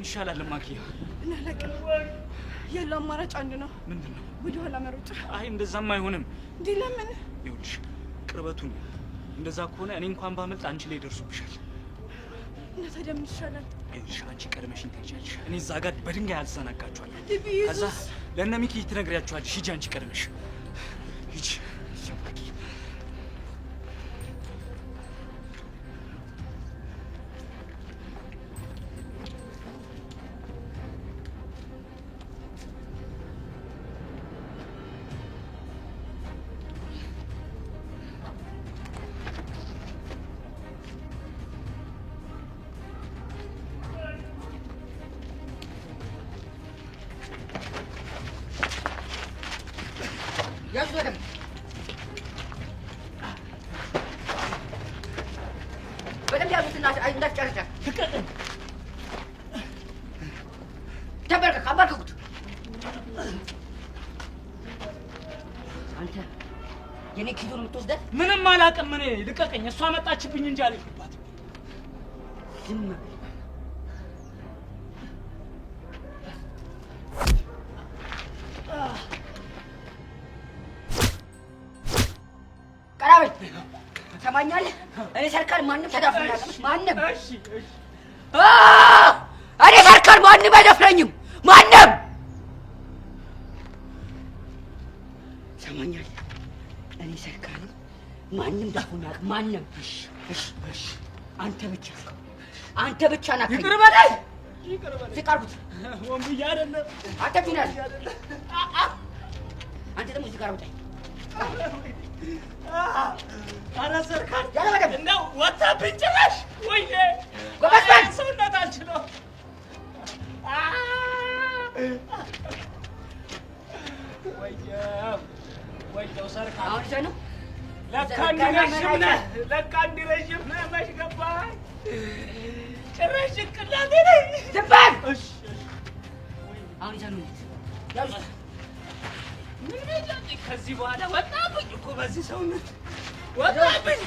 ይሻላል ማኪያ? እናለቅም ያለው አማራጭ አንድ ነው። ምንድነው? ወደ ኋላ መሮጥ። አይ እንደዛም አይሆንም። እንዴ ለምን? ይኸውልሽ ቅርበቱን እንደዛ ከሆነ እኔ እንኳን ባመልጥ አንቺ ላይ ደርሱብሻል። እና ታዲያ ምን ይሻላል? ይኸውልሽ አንቺ ቀድመሽኝ ትሄጃለሽ። እኔ እዛ ጋር በድንጋይ አዘናጋቸዋለሁ። ከዛ ለእነ ሚኪ ትነግሪያቸዋለሽ። ሂጂ አንቺ ቀድመሽ ሂጂ። አንተ የኔ ኪዶን የምትወስደው ምንም አላውቅም። እኔ ልቀቀኝ። እሷ መጣችብኝ እንጂ አልኩባት። ዝም ቀራበል ሰማኛለህ? እኔ ሰርካል ማንም ተዳፍረኝ አያውቅም። ማንም እሺ እሺ እኔ ሰርካል ማንም አይደፍረኝም። ማንም ሰማኛለህ? እኔ ሰርካል ማንም ዳፉኝ አያውቅም። ማንም እሺ እሺ እሺ አንተ ብቻ ናከኝ። ይቅር በለኝ። ሲቃርኩት ወንብዬ አይደለም አንተ ፊናል አንተ ደግሞ እዚህ ጋር ውጣ። ኧረ ሰርካል ያለ እንደው ወጣብኝ ጭራሽ። ወይኔ ጎበዝ በል። ሰውነት አልችለው። ወየው ሰርካል አሁን ሰው ነው ለካ እንዲረዥም ነህ። ለካ እንዲረዥም ነህ። መች ገባህ? ጭራሽ ጭንቅላቴ ነኝ። ዝም በል። አሁን ሰው ነው ምን ቤት ከዚህ በኋላ ወጣብኝ እኮ በዚህ ሰውነት ወጣብኝ።